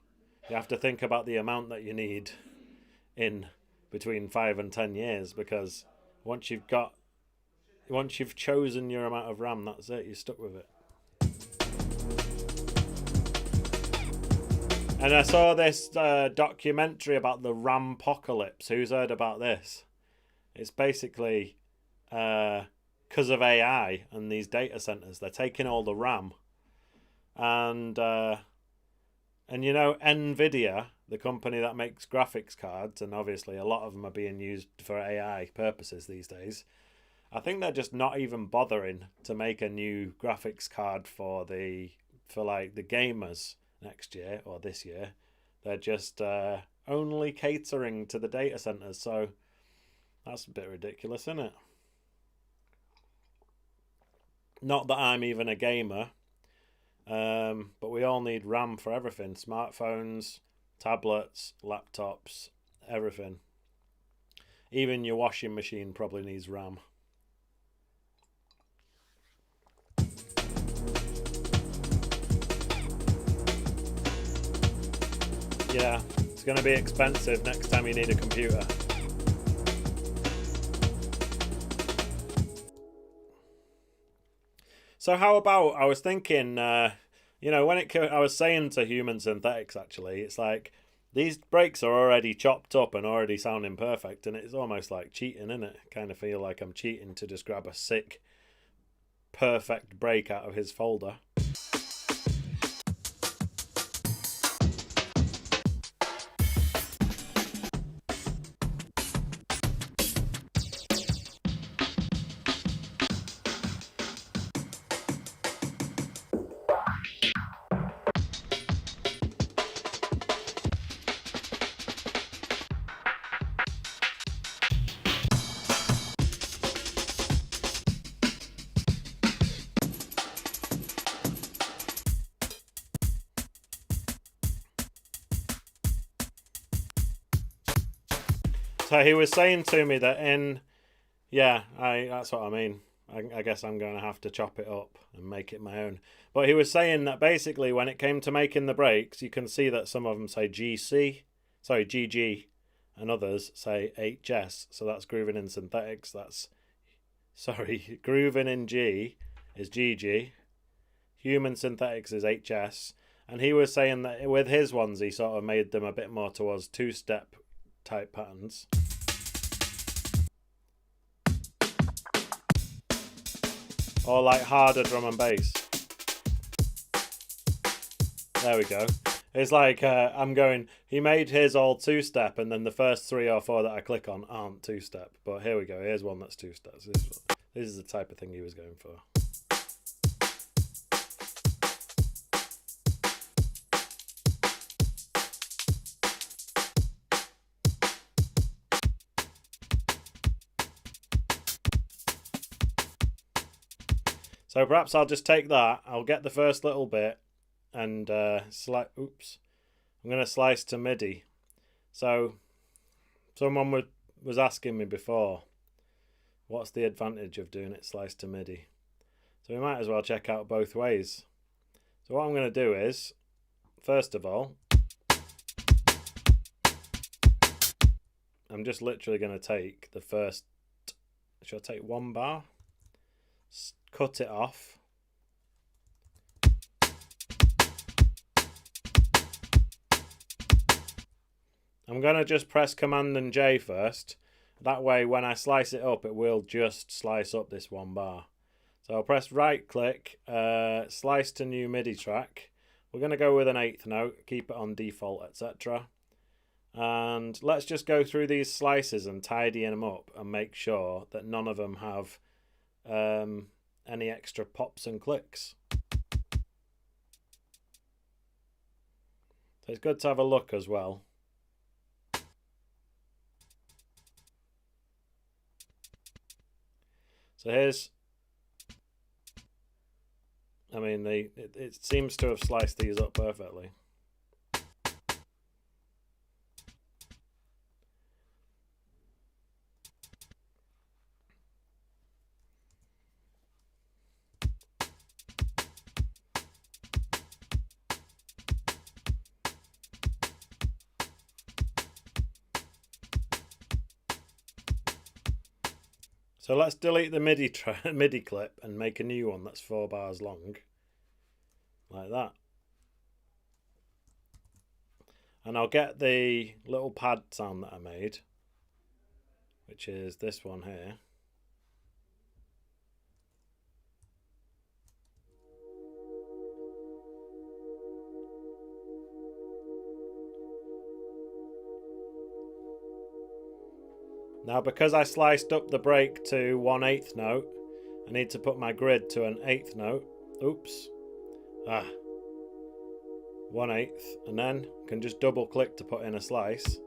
You have to think about the amount that you need in between 5 and 10 years, because once you've chosen your amount of RAM, that's it, you're stuck with it. And I saw this documentary about the RAM-pocalypse. Who's heard about this? It's basically because of AI and these data centers. They're taking all the RAM. And you know, NVIDIA, the company that makes graphics cards, and obviously a lot of them are being used for AI purposes these days, I think they're just not even bothering to make a new graphics card for like the gamers next year or this year. They're just only catering to the data centers. So that's a bit ridiculous, isn't it? Not that I'm even a gamer, but we all need RAM for everything. Smartphones, tablets, laptops, everything. Even your washing machine probably needs RAM. Yeah, it's going to be expensive next time you need a computer. So how about, I was thinking, you know, I was saying to Human Synthetics, actually, it's like, these breaks are already chopped up and already sounding perfect, and it's almost like cheating, isn't it? Kind of feel like I'm cheating to just grab a sick, perfect break out of his folder. So he was saying to me that that's what I mean. I guess I'm going to have to chop it up and make it my own. But he was saying that basically when it came to making the breaks, you can see that some of them say GG, and others say HS. So that's Groovin in Synthetics. Groovin in G is GG. Human Synthetics is HS. And he was saying that with his ones, he sort of made them a bit more towards two-step type patterns. Or like harder drum and bass. There we go. It's like he made his all two-step, and then the first 3 or 4 that I click on aren't two-step. But here we go. Here's one that's two-steps. This is the type of thing he was going for. So perhaps I'll just take that. I'll get the first little bit and oops. I'm going to slice to MIDI. So someone was asking me before, what's the advantage of doing it sliced to MIDI? So we might as well check out both ways. So what I'm going to do is, first of all, I'm just literally going to take the first, should I take 1 bar? Cut it off. I'm going to just press Command and J first. That way when I slice it up, it will just slice up this 1 bar. So I'll press right click, slice to new MIDI track. We're going to go with an 8th note, keep it on default, etc. And let's just go through these slices and tidy them up and make sure that none of them have any extra pops and clicks. So it's good to have a look as well. So here's, I mean, it seems to have sliced these up perfectly. So let's delete the MIDI clip and make a new one that's 4 bars long, like that. And I'll get the little pad sound that I made, which is this one here. Now because I sliced up the break to 1/8 note, I need to put my grid to an 8th note. Oops. 1/8, and then can just double click to put in a slice.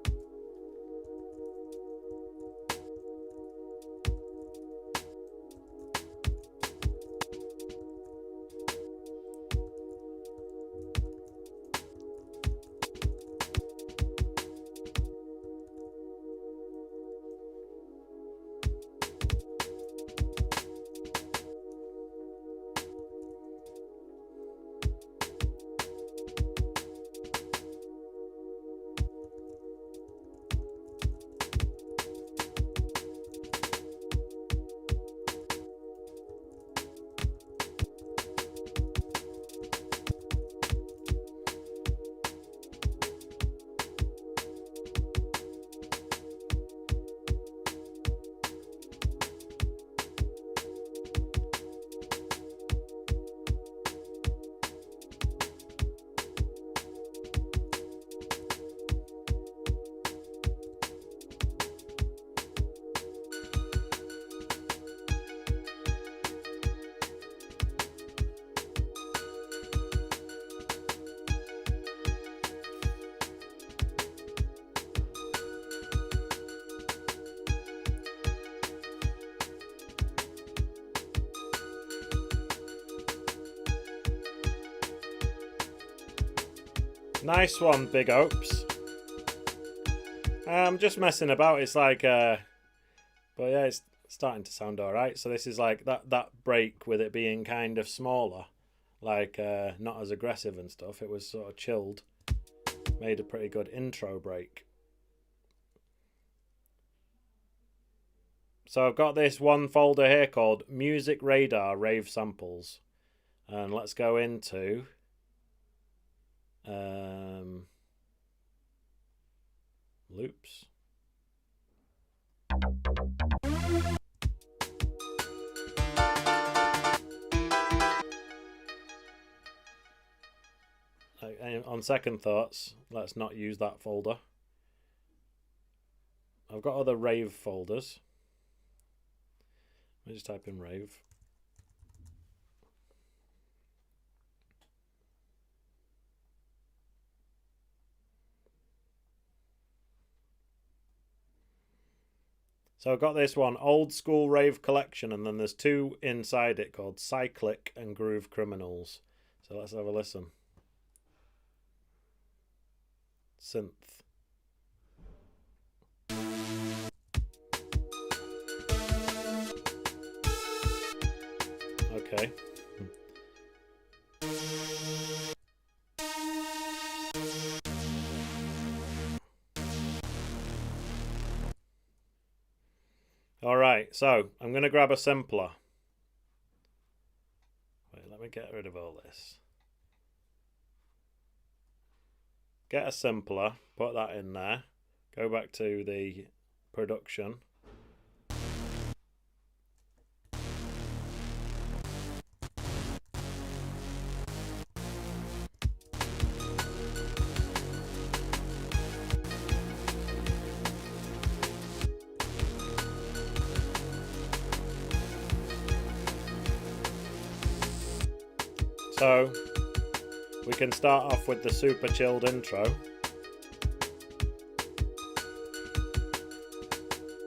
Nice one, Big Opes. I'm just messing about. It's like, but yeah, it's starting to sound alright. So this is like that break with it being kind of smaller, like not as aggressive and stuff. It was sort of chilled. Made a pretty good intro break. So I've got this one folder here called Music Radar Rave Samples, and let's go into loops. On second thoughts, let's not use that folder. I've got other rave folders. Let me just type in rave. So I've got this one, Old School Rave Collection, and then there's two inside it called Cyclic and Groove Criminals. So let's have a listen. Synth. Okay. Alright, so I'm going to grab a simpler. Wait, let me get rid of all this. Get a simpler, put that in there. Go back to the production. So we can start off with the super chilled intro.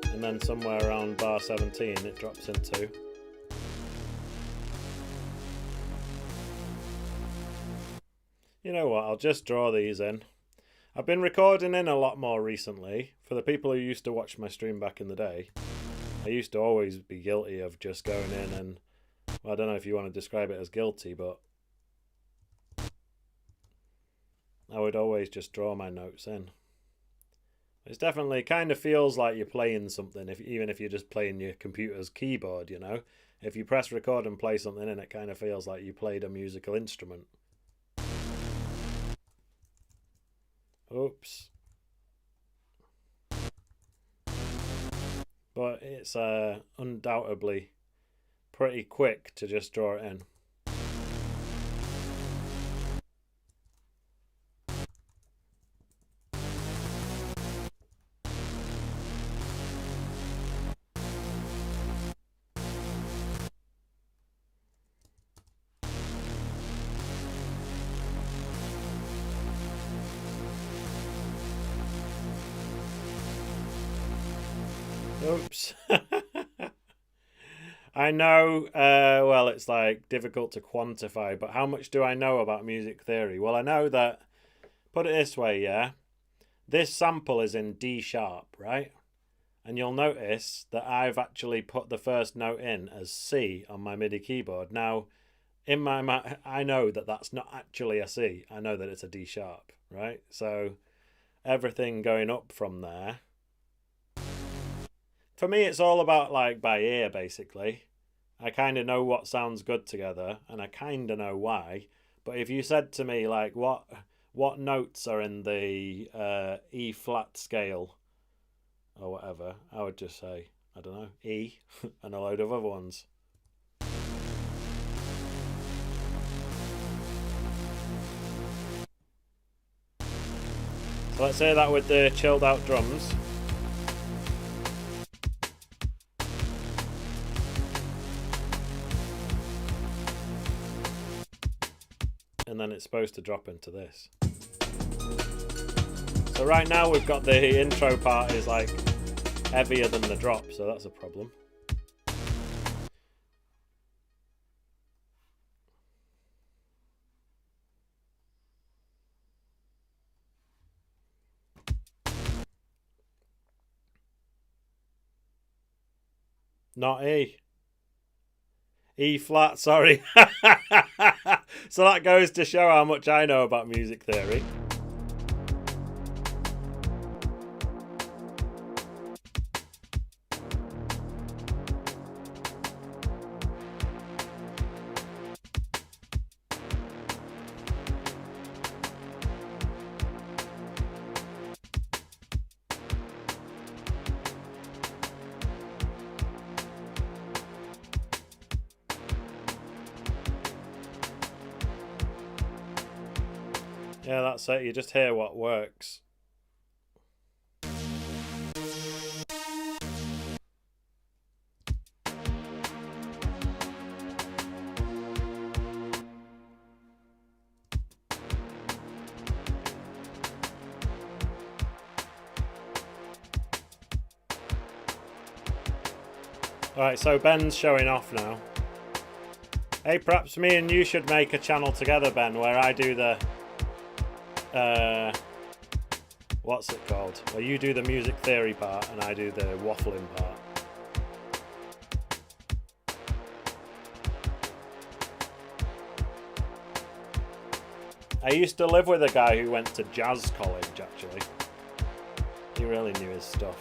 And then somewhere around bar 17 it drops into. You know what, I'll just draw these in. I've been recording in a lot more recently. For the people who used to watch my stream back in the day, I used to always be guilty of just going in and, well, I don't know if you want to describe it as guilty, but I would always just draw my notes in. It's definitely kind of feels like you're playing something, even if you're just playing your computer's keyboard, you know? If you press record and play something in, it kind of feels like you played a musical instrument. Oops. But it's undoubtedly pretty quick to just draw it in. Oops. I know, well, it's like difficult to quantify, but how much do I know about music theory? Well, I know that, put it this way, yeah, this sample is in D sharp, right? And you'll notice that I've actually put the first note in as C on my MIDI keyboard. Now, in my mind, I know that that's not actually a C. I know that it's a D sharp, right? So everything going up from there. For me, it's all about like by ear, basically. I kind of know what sounds good together, and I kind of know why. But if you said to me like what notes are in the E flat scale or whatever, I would just say, I don't know, E and a load of other ones. So let's say that with the chilled out drums. And then it's supposed to drop into this. So right now we've got the intro part is like heavier than the drop, so that's a problem. Not E. E flat, sorry. So that goes to show how much I know about music theory. Yeah, that's it. You just hear what works. Alright, so Ben's showing off now. Hey, perhaps me and you should make a channel together, Ben, where I do the... what's it called? Where you do the music theory part and I do the waffling part. I used to live with a guy who went to jazz college, actually. He really knew his stuff.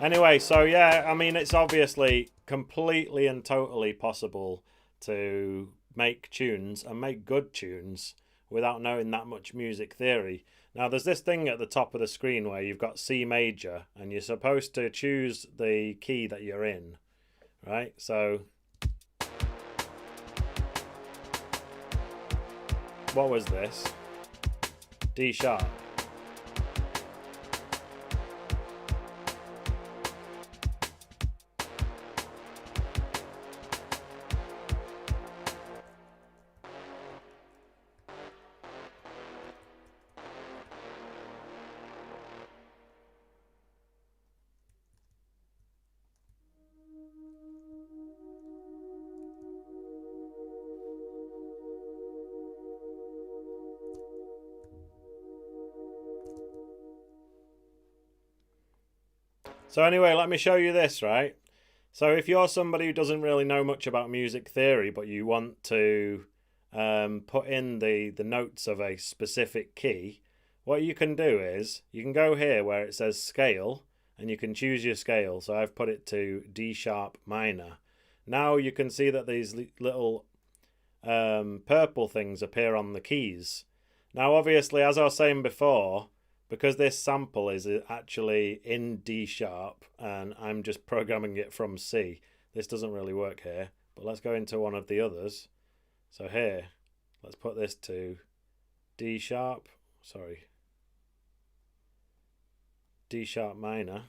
Anyway, so yeah, I mean, it's obviously completely and totally possible to make tunes and make good tunes without knowing that much music theory. Now, there's this thing at the top of the screen where you've got C major and you're supposed to choose the key that you're in, right? So, what was this? D sharp. So anyway, let me show you this, right? So if you're somebody who doesn't really know much about music theory, but you want to put in the notes of a specific key, what you can do is you can go here where it says scale and you can choose your scale. So I've put it to D sharp minor. Now you can see that these little purple things appear on the keys. Now obviously, as I was saying before, because this sample is actually in D sharp and I'm just programming it from C, this doesn't really work here. But let's go into one of the others. So here, let's put this to D sharp, D sharp minor.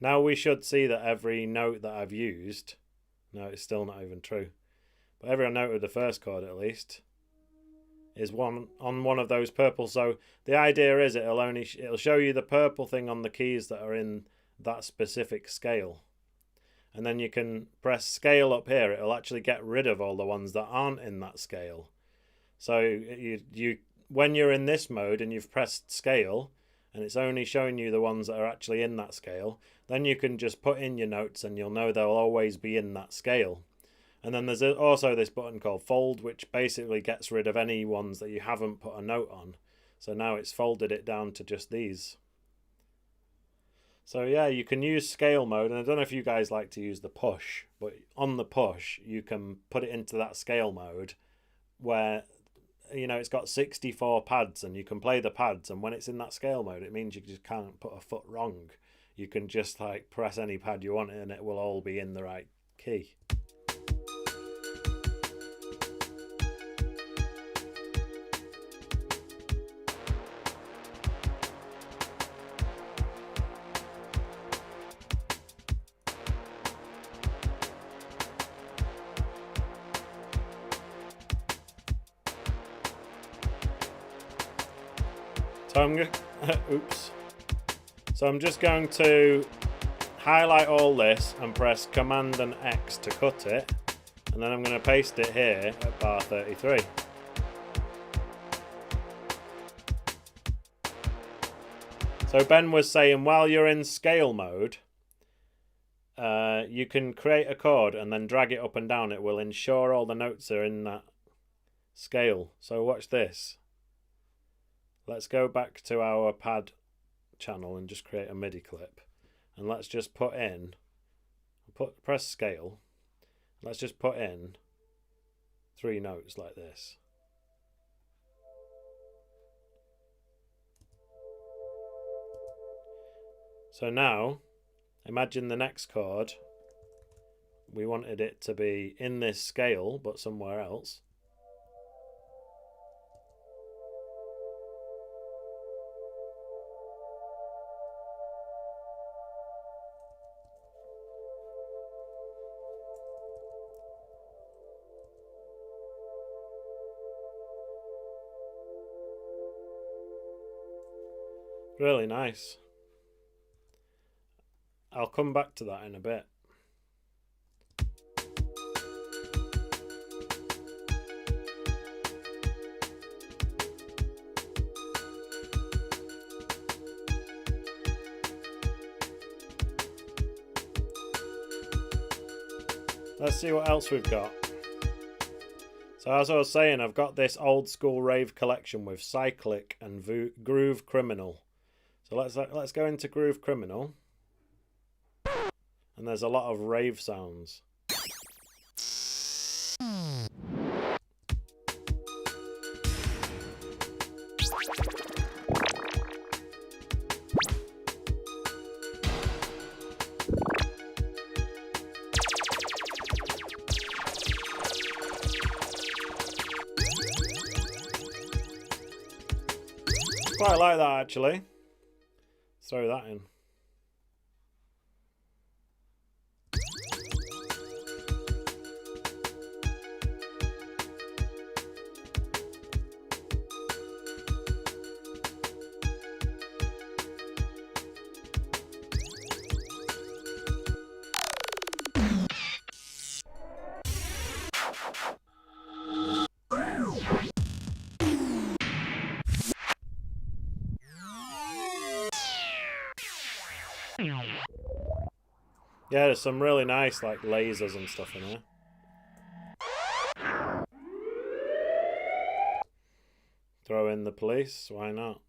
Now we should see that every note that I've used, no, it's still not even true, but every note of the first chord at least is on one of those purple. So the idea is it'll show you the purple thing on the keys that are in that specific scale, and then you can press scale up here. It'll actually get rid of all the ones that aren't in that scale. So you when you're in this mode and you've pressed scale and it's only showing you the ones that are actually in that scale, then you can just put in your notes and you'll know they'll always be in that scale. And then there's also this button called fold, which basically gets rid of any ones that you haven't put a note on. So now it's folded it down to just these. So yeah, you can use scale mode, and I don't know if you guys like to use the push, but on the push you can put it into that scale mode where, you know, it's got 64 pads and you can play the pads, and when it's in that scale mode it means you just can't put a foot wrong. You can just like press any pad you want and it will all be in the right key. So I'm just going to highlight all this and press Command and X to cut it, and then I'm going to paste it here at bar 33. So Ben was saying while you're in scale mode, you can create a chord and then drag it up and down. It will ensure all the notes are in that scale. So watch this. Let's go back to our pad channel and just create a MIDI clip. And let's just press scale. Let's just put in 3 notes like this. So now, imagine the next chord. We wanted it to be in this scale, but somewhere else. Really nice. I'll come back to that in a bit. Let's see what else we've got. So as I was saying, I've got this old school rave collection with Cyclic and Groove Criminal. So let's go into Groove Criminal. And there's a lot of rave sounds. Quite like that actually. Throw that in. Yeah, there's some really nice like lasers and stuff in here. Throw in the police, why not?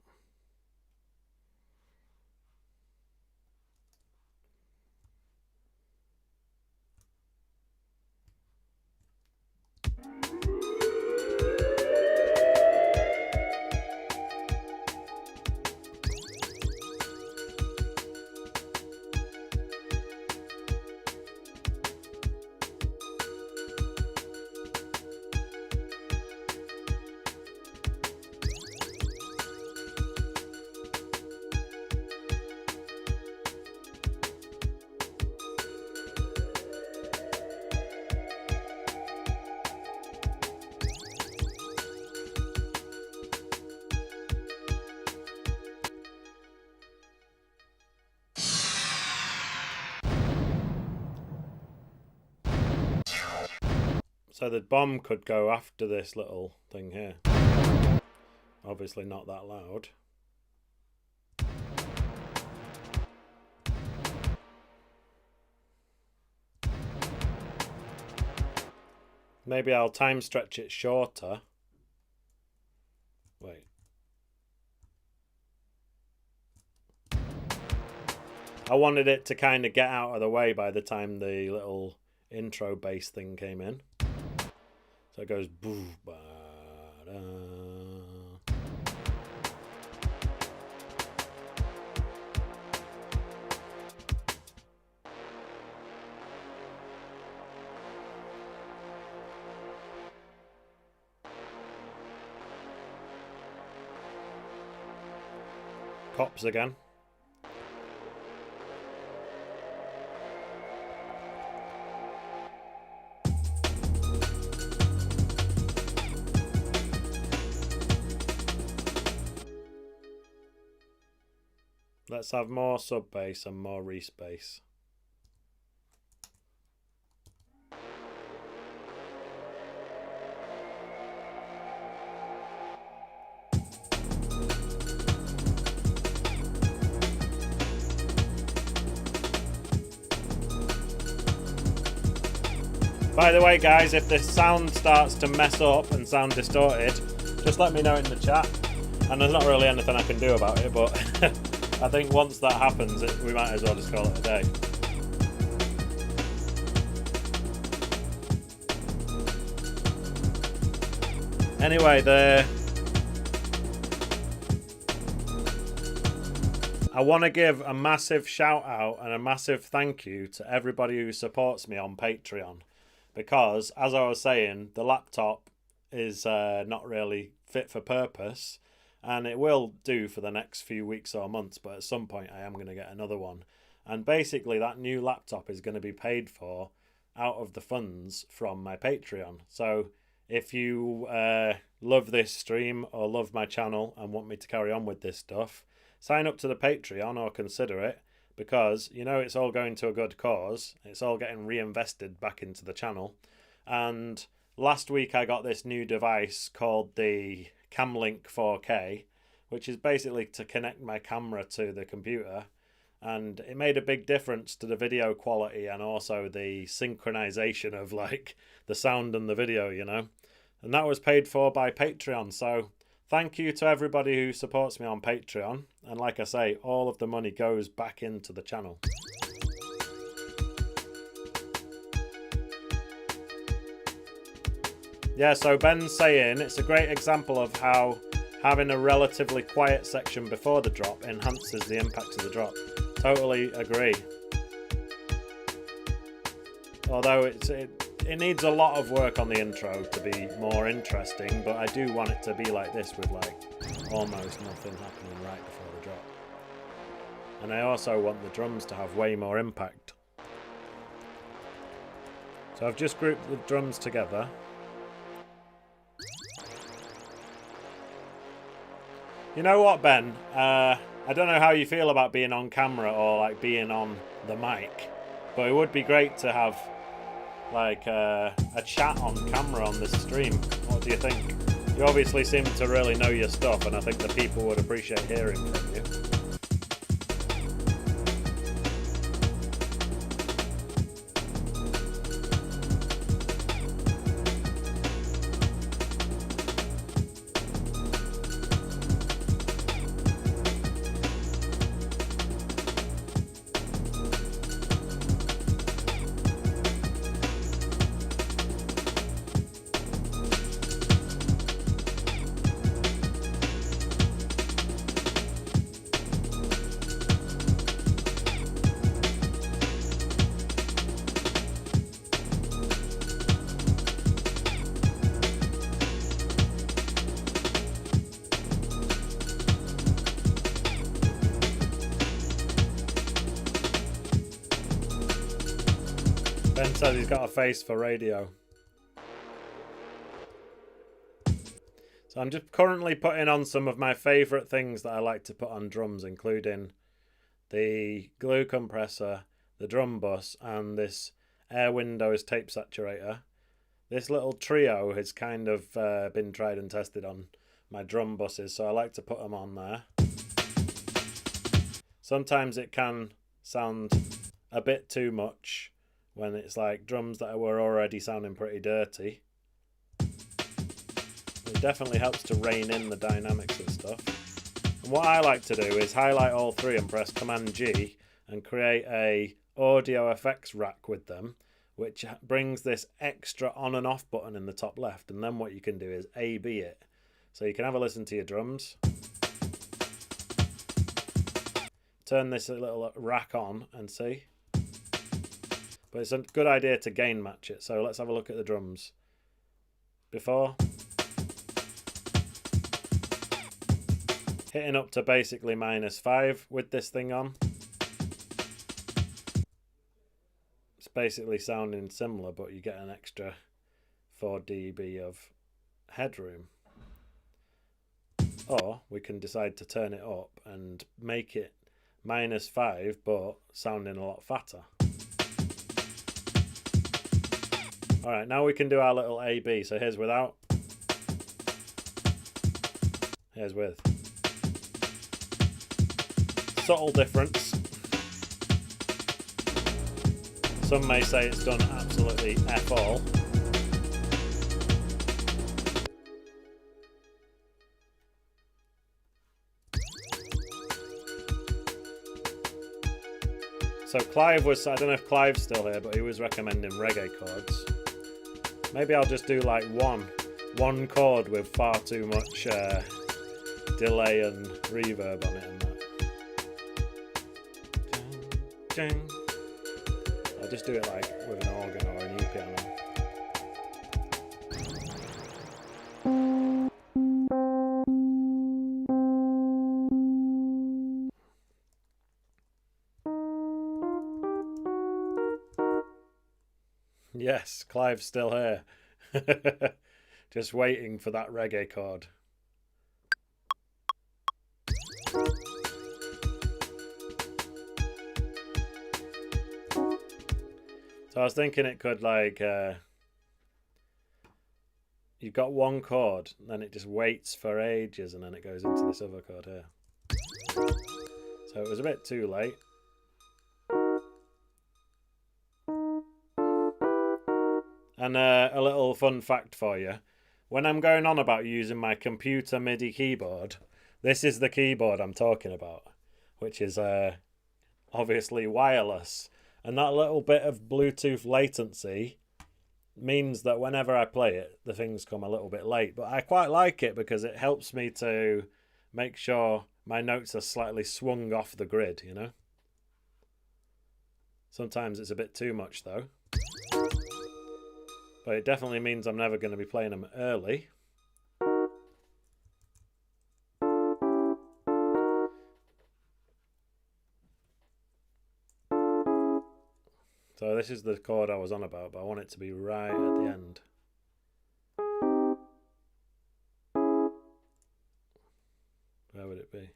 So the bomb could go after this little thing here. Obviously not that loud. Maybe I'll time stretch it shorter. Wait. I wanted it to kind of get out of the way by the time the little intro bass thing came in. So it goes boo ba da. Cops again. Let's have more sub bass and more Reese bass. By the way guys, if this sound starts to mess up and sound distorted, just let me know in the chat. And there's not really anything I can do about it, but I think once that happens, we might as well just call it a day. Anyway, I want to give a massive shout out and a massive thank you to everybody who supports me on Patreon. Because, as I was saying, the laptop is not really fit for purpose. And it will do for the next few weeks or months. But at some point, I am going to get another one. And basically, that new laptop is going to be paid for out of the funds from my Patreon. So, if you love this stream or love my channel and want me to carry on with this stuff, sign up to the Patreon or consider it, because you know it's all going to a good cause. It's all getting reinvested back into the channel. And last week I got this new device called the Camlink 4K, which is basically to connect my camera to the computer, and it made a big difference to the video quality and also the synchronization of like the sound and the video, you know. And that was paid for by Patreon. So thank you to everybody who supports me on Patreon. And like I say, all of the money goes back into the channel. Yeah, so Ben's saying it's a great example of how having a relatively quiet section before the drop enhances the impact of the drop. Totally agree. Although it needs a lot of work on the intro to be more interesting, but I do want it to be like this with like almost nothing happening right before the drop. And I also want the drums to have way more impact. So I've just grouped the drums together. You know what, Ben? I don't know how you feel about being on camera or like being on the mic, but it would be great to have like a chat on camera on this stream. What do you think? You obviously seem to really know your stuff, and I think the people would appreciate hearing from you. Ben says he's got a face for radio. So I'm just currently putting on some of my favourite things that I like to put on drums, including the glue compressor, the drum bus, and this Air Windows tape saturator. This little trio has kind of been tried and tested on my drum buses, so I like to put them on there. Sometimes it can sound a bit too much when it's like drums that were already sounding pretty dirty. It definitely helps to rein in the dynamics and stuff. And what I like to do is highlight all three and press Command G and create a audio effects rack with them, which brings this extra on and off button in the top left. And then what you can do is A/B it. So you can have a listen to your drums. Turn this little rack on and see. But it's a good idea to gain match it. So let's have a look at the drums. Before. Hitting up to basically -5 with this thing on. It's basically sounding similar, but you get an extra 4 dB of headroom. Or we can decide to turn it up and make it -5, but sounding a lot fatter. Alright, now we can do our little A/B. So here's without. Here's with. Subtle difference. Some may say it's done absolutely F all. So Clive was, I don't know if Clive's still here, but he was recommending reggae chords. Maybe I'll just do like one chord with far too much delay and reverb on it and that. I'll just do it like with an organ or an E-piano. Yes, Clive's still here. Just waiting for that reggae chord. So I was thinking it could like you've got one chord, then it just waits for ages, and then it goes into this other chord here. So it was a bit too late. And a little fun fact for you. When I'm going on about using my computer MIDI keyboard, this is the keyboard I'm talking about, which is obviously wireless. And that little bit of Bluetooth latency means that whenever I play it, the things come a little bit late. But I quite like it because it helps me to make sure my notes are slightly swung off the grid, you know? Sometimes it's a bit too much though. But it definitely means I'm never going to be playing them early. So this is the chord I was on about, but I want it to be right at the end. Where would it be?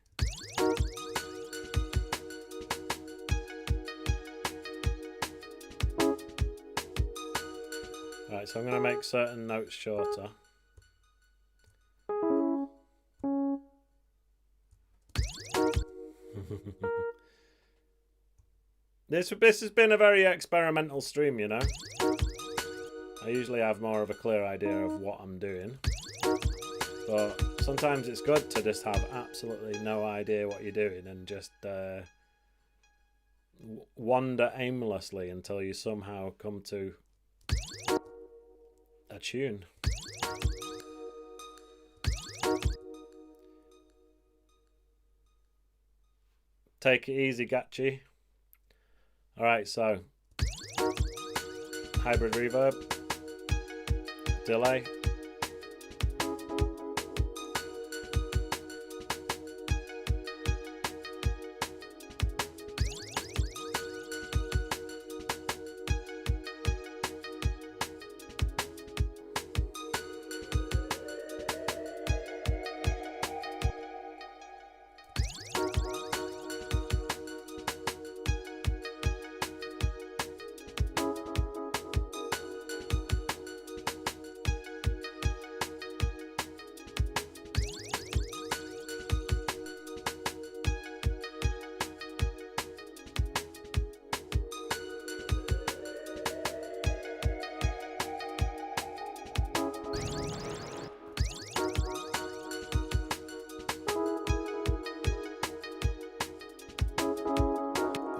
Right, so I'm going to make certain notes shorter. This has been a very experimental stream, you know. I usually have more of a clear idea of what I'm doing. But sometimes it's good to just have absolutely no idea what you're doing and just wander aimlessly until you somehow come to a tune. Take it easy, Gachi. Alright, so hybrid reverb, delay.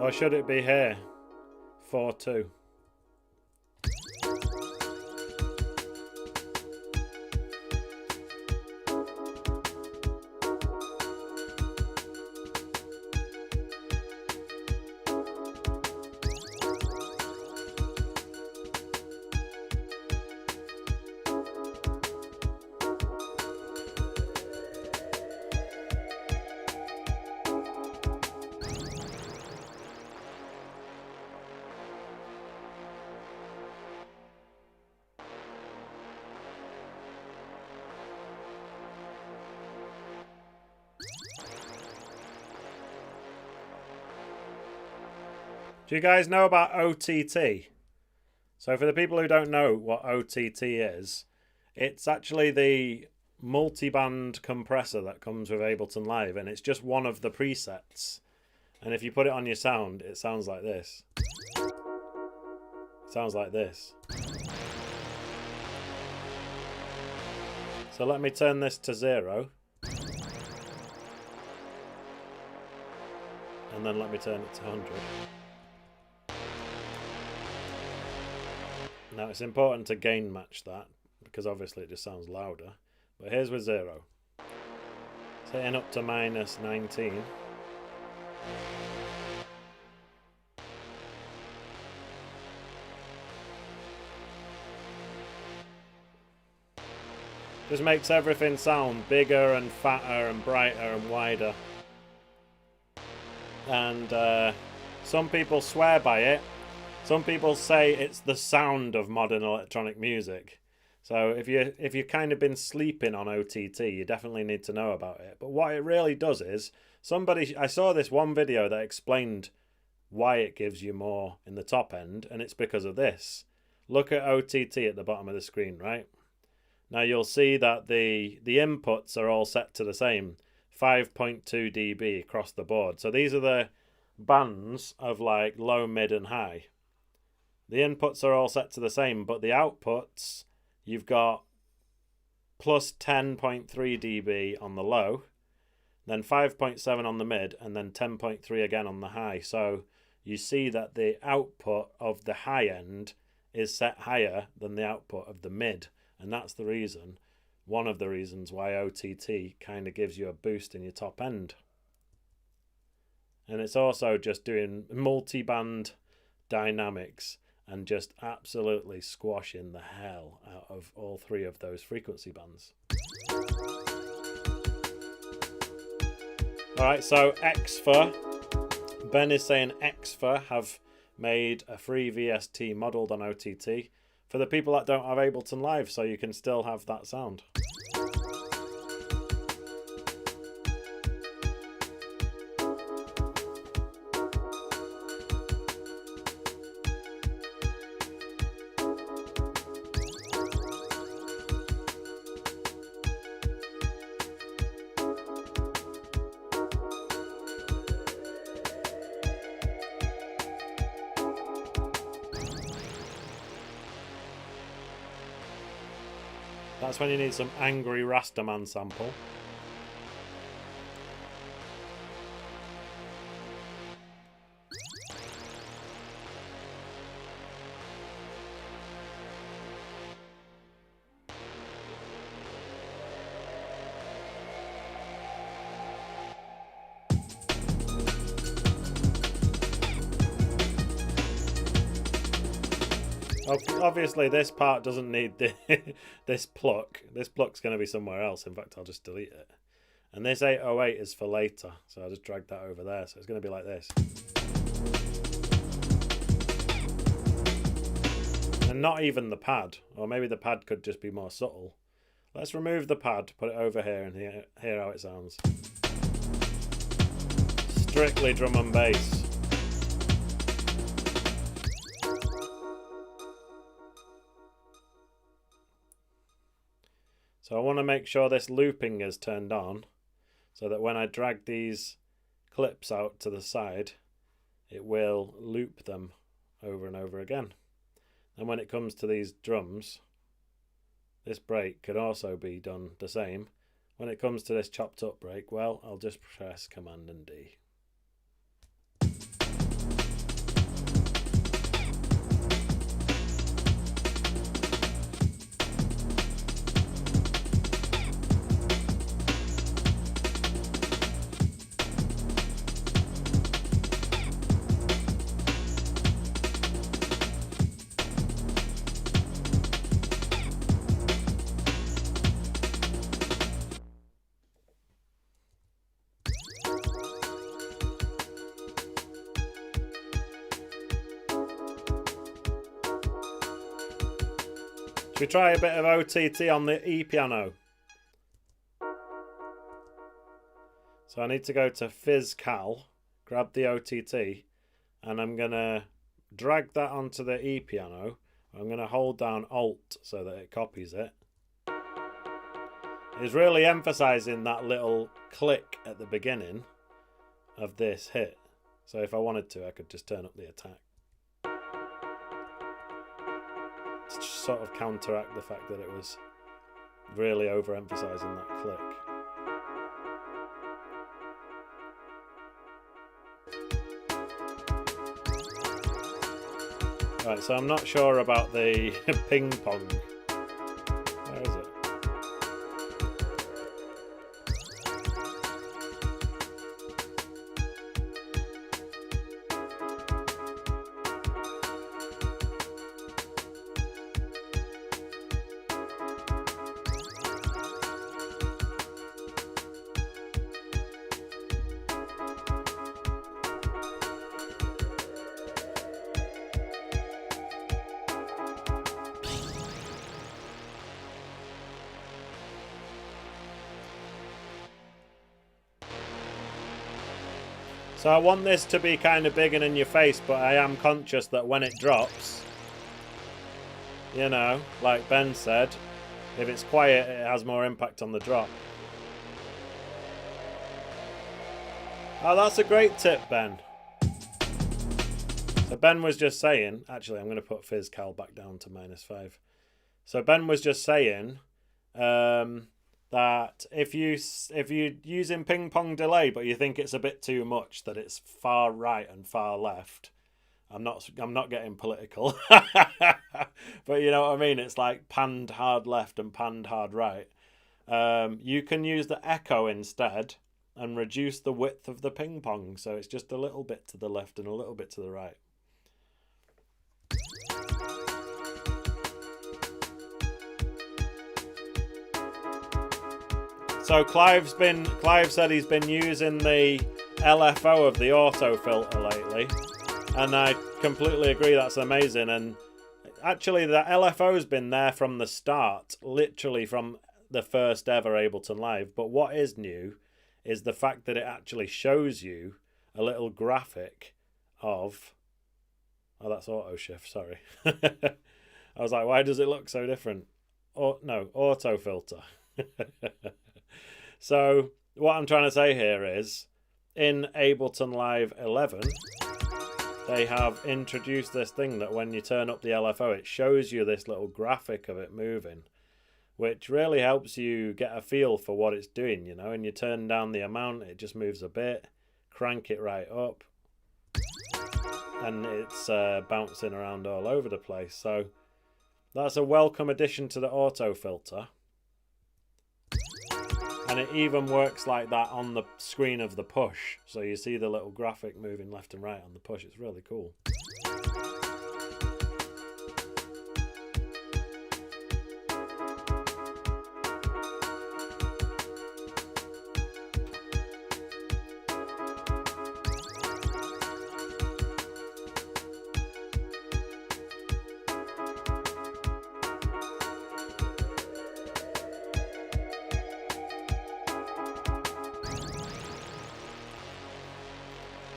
Or should it be here? 4-2. Do you guys know about OTT? So for the people who don't know what OTT is, it's actually the multi-band compressor that comes with Ableton Live, and it's just one of the presets. And if you put it on your sound, it sounds like this. It sounds like this. So let me turn this to 0. And then let me turn it to 100. Now it's important to gain match that, because obviously it just sounds louder. But here's with 0. It's hitting up to -19. Just makes everything sound bigger and fatter and brighter and wider. And some people swear by it. Some people say it's the sound of modern electronic music. So if you've kind of been sleeping on OTT, you definitely need to know about it. But what it really does is, I saw this one video that explained why it gives you more in the top end, and it's because of this. Look at OTT at the bottom of the screen, right? Now you'll see that the inputs are all set to the same, 5.2 dB across the board. So these are the bands of like low, mid and high. The inputs are all set to the same, but the outputs, you've got plus 10.3 dB on the low, then 5.7 on the mid, and then 10.3 again on the high. So you see that the output of the high end is set higher than the output of the mid. And that's the reason, one of the reasons why OTT kind of gives you a boost in your top end. And it's also just doing multi-band dynamics and just absolutely squashing the hell out of all three of those frequency bands. Alright, so XFA. Ben is saying XFA have made a free VST modelled on OTT for the people that don't have Ableton Live, so you can still have that sound. That's when you need some angry Rastaman sample. Obviously this part doesn't need this pluck. This pluck's going to be somewhere else. In fact, I'll just delete it. And this 808 is for later, so I'll just drag that over there. So it's going to be like this. And not even the pad, or maybe the pad could just be more subtle. Let's remove the pad, put it over here, and hear how it sounds. Strictly drum and bass. So I want to make sure this looping is turned on so that when I drag these clips out to the side, it will loop them over and over again. And when it comes to these drums, this break could also be done the same. When it comes to this chopped up break, well, I'll just press Command and D. Should we try a bit of OTT on the E piano? So I need to go to Fizz-Cal, grab the OTT, and I'm going to drag that onto the E piano. I'm going to hold down Alt so that it copies it. It's really emphasizing that little click at the beginning of this hit. So if I wanted to, I could just turn up the attack. To sort of counteract the fact that it was really overemphasizing that click. Right, so I'm not sure about the ping pong. Where is it? So I want this to be kind of big and in your face, but I am conscious that when it drops, you know, like Ben said, if it's quiet, it has more impact on the drop. Oh, that's a great tip, Ben. So Ben was just saying, actually, I'm going to put Fizz Cal back down to -5. So Ben was just saying that if you're using ping pong delay, but you think it's a bit too much, that it's far right and far left. I'm not getting political, but you know what I mean. It's like panned hard left and panned hard right. You can use the echo instead and reduce the width of the ping pong, so it's just a little bit to the left and a little bit to the right. So Clive said he's been using the LFO of the auto filter lately, and I completely agree, that's amazing. And actually the LFO's been there from the start, literally from the first ever Ableton Live, but what is new is the fact that it actually shows you a little graphic of, oh, that's auto shift, sorry. I was like, why does it look so different? Oh no, auto filter. So what I'm trying to say here is, in Ableton Live 11, they have introduced this thing that when you turn up the LFO, it shows you this little graphic of it moving, which really helps you get a feel for what it's doing, you know. And you turn down the amount, it just moves a bit, crank it right up, and it's bouncing around all over the place. So that's a welcome addition to the auto filter. And it even works like that on the screen of the push. So you see the little graphic moving left and right on the push. It's really cool.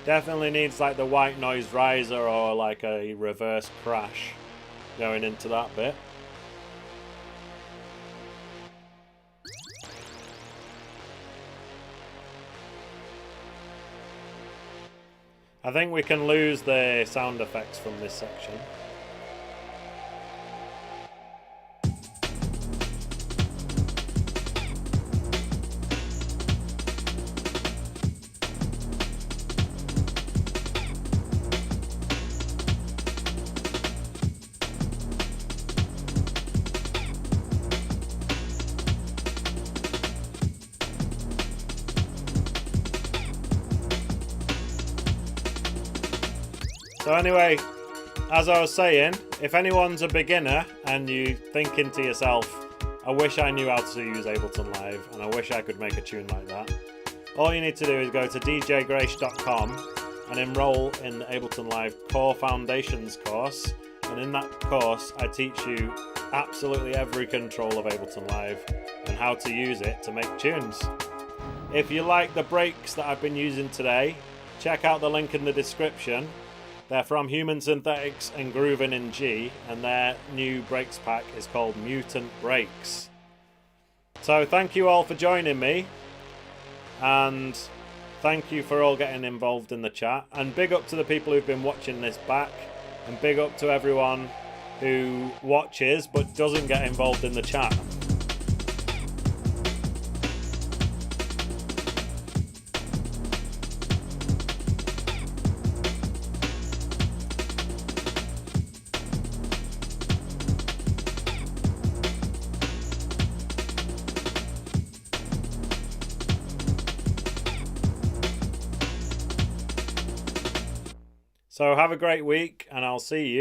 Definitely needs like the white noise riser or like a reverse crash going into that bit. I think we can lose the sound effects from this section. So anyway, as I was saying, if anyone's a beginner and you're thinking to yourself, I wish I knew how to use Ableton Live and I wish I could make a tune like that, all you need to do is go to djgrace.com and enroll in the Ableton Live Core Foundations course. And in that course, I teach you absolutely every control of Ableton Live and how to use it to make tunes. If you like the breaks that I've been using today, check out the link in the description. They're from Human Synthetics and Groovin in G, and their new breaks pack is called Mutant Breaks. So thank you all for joining me, and thank you for all getting involved in the chat, and big up to the people who've been watching this back, and big up to everyone who watches but doesn't get involved in the chat. So have a great week, and I'll see you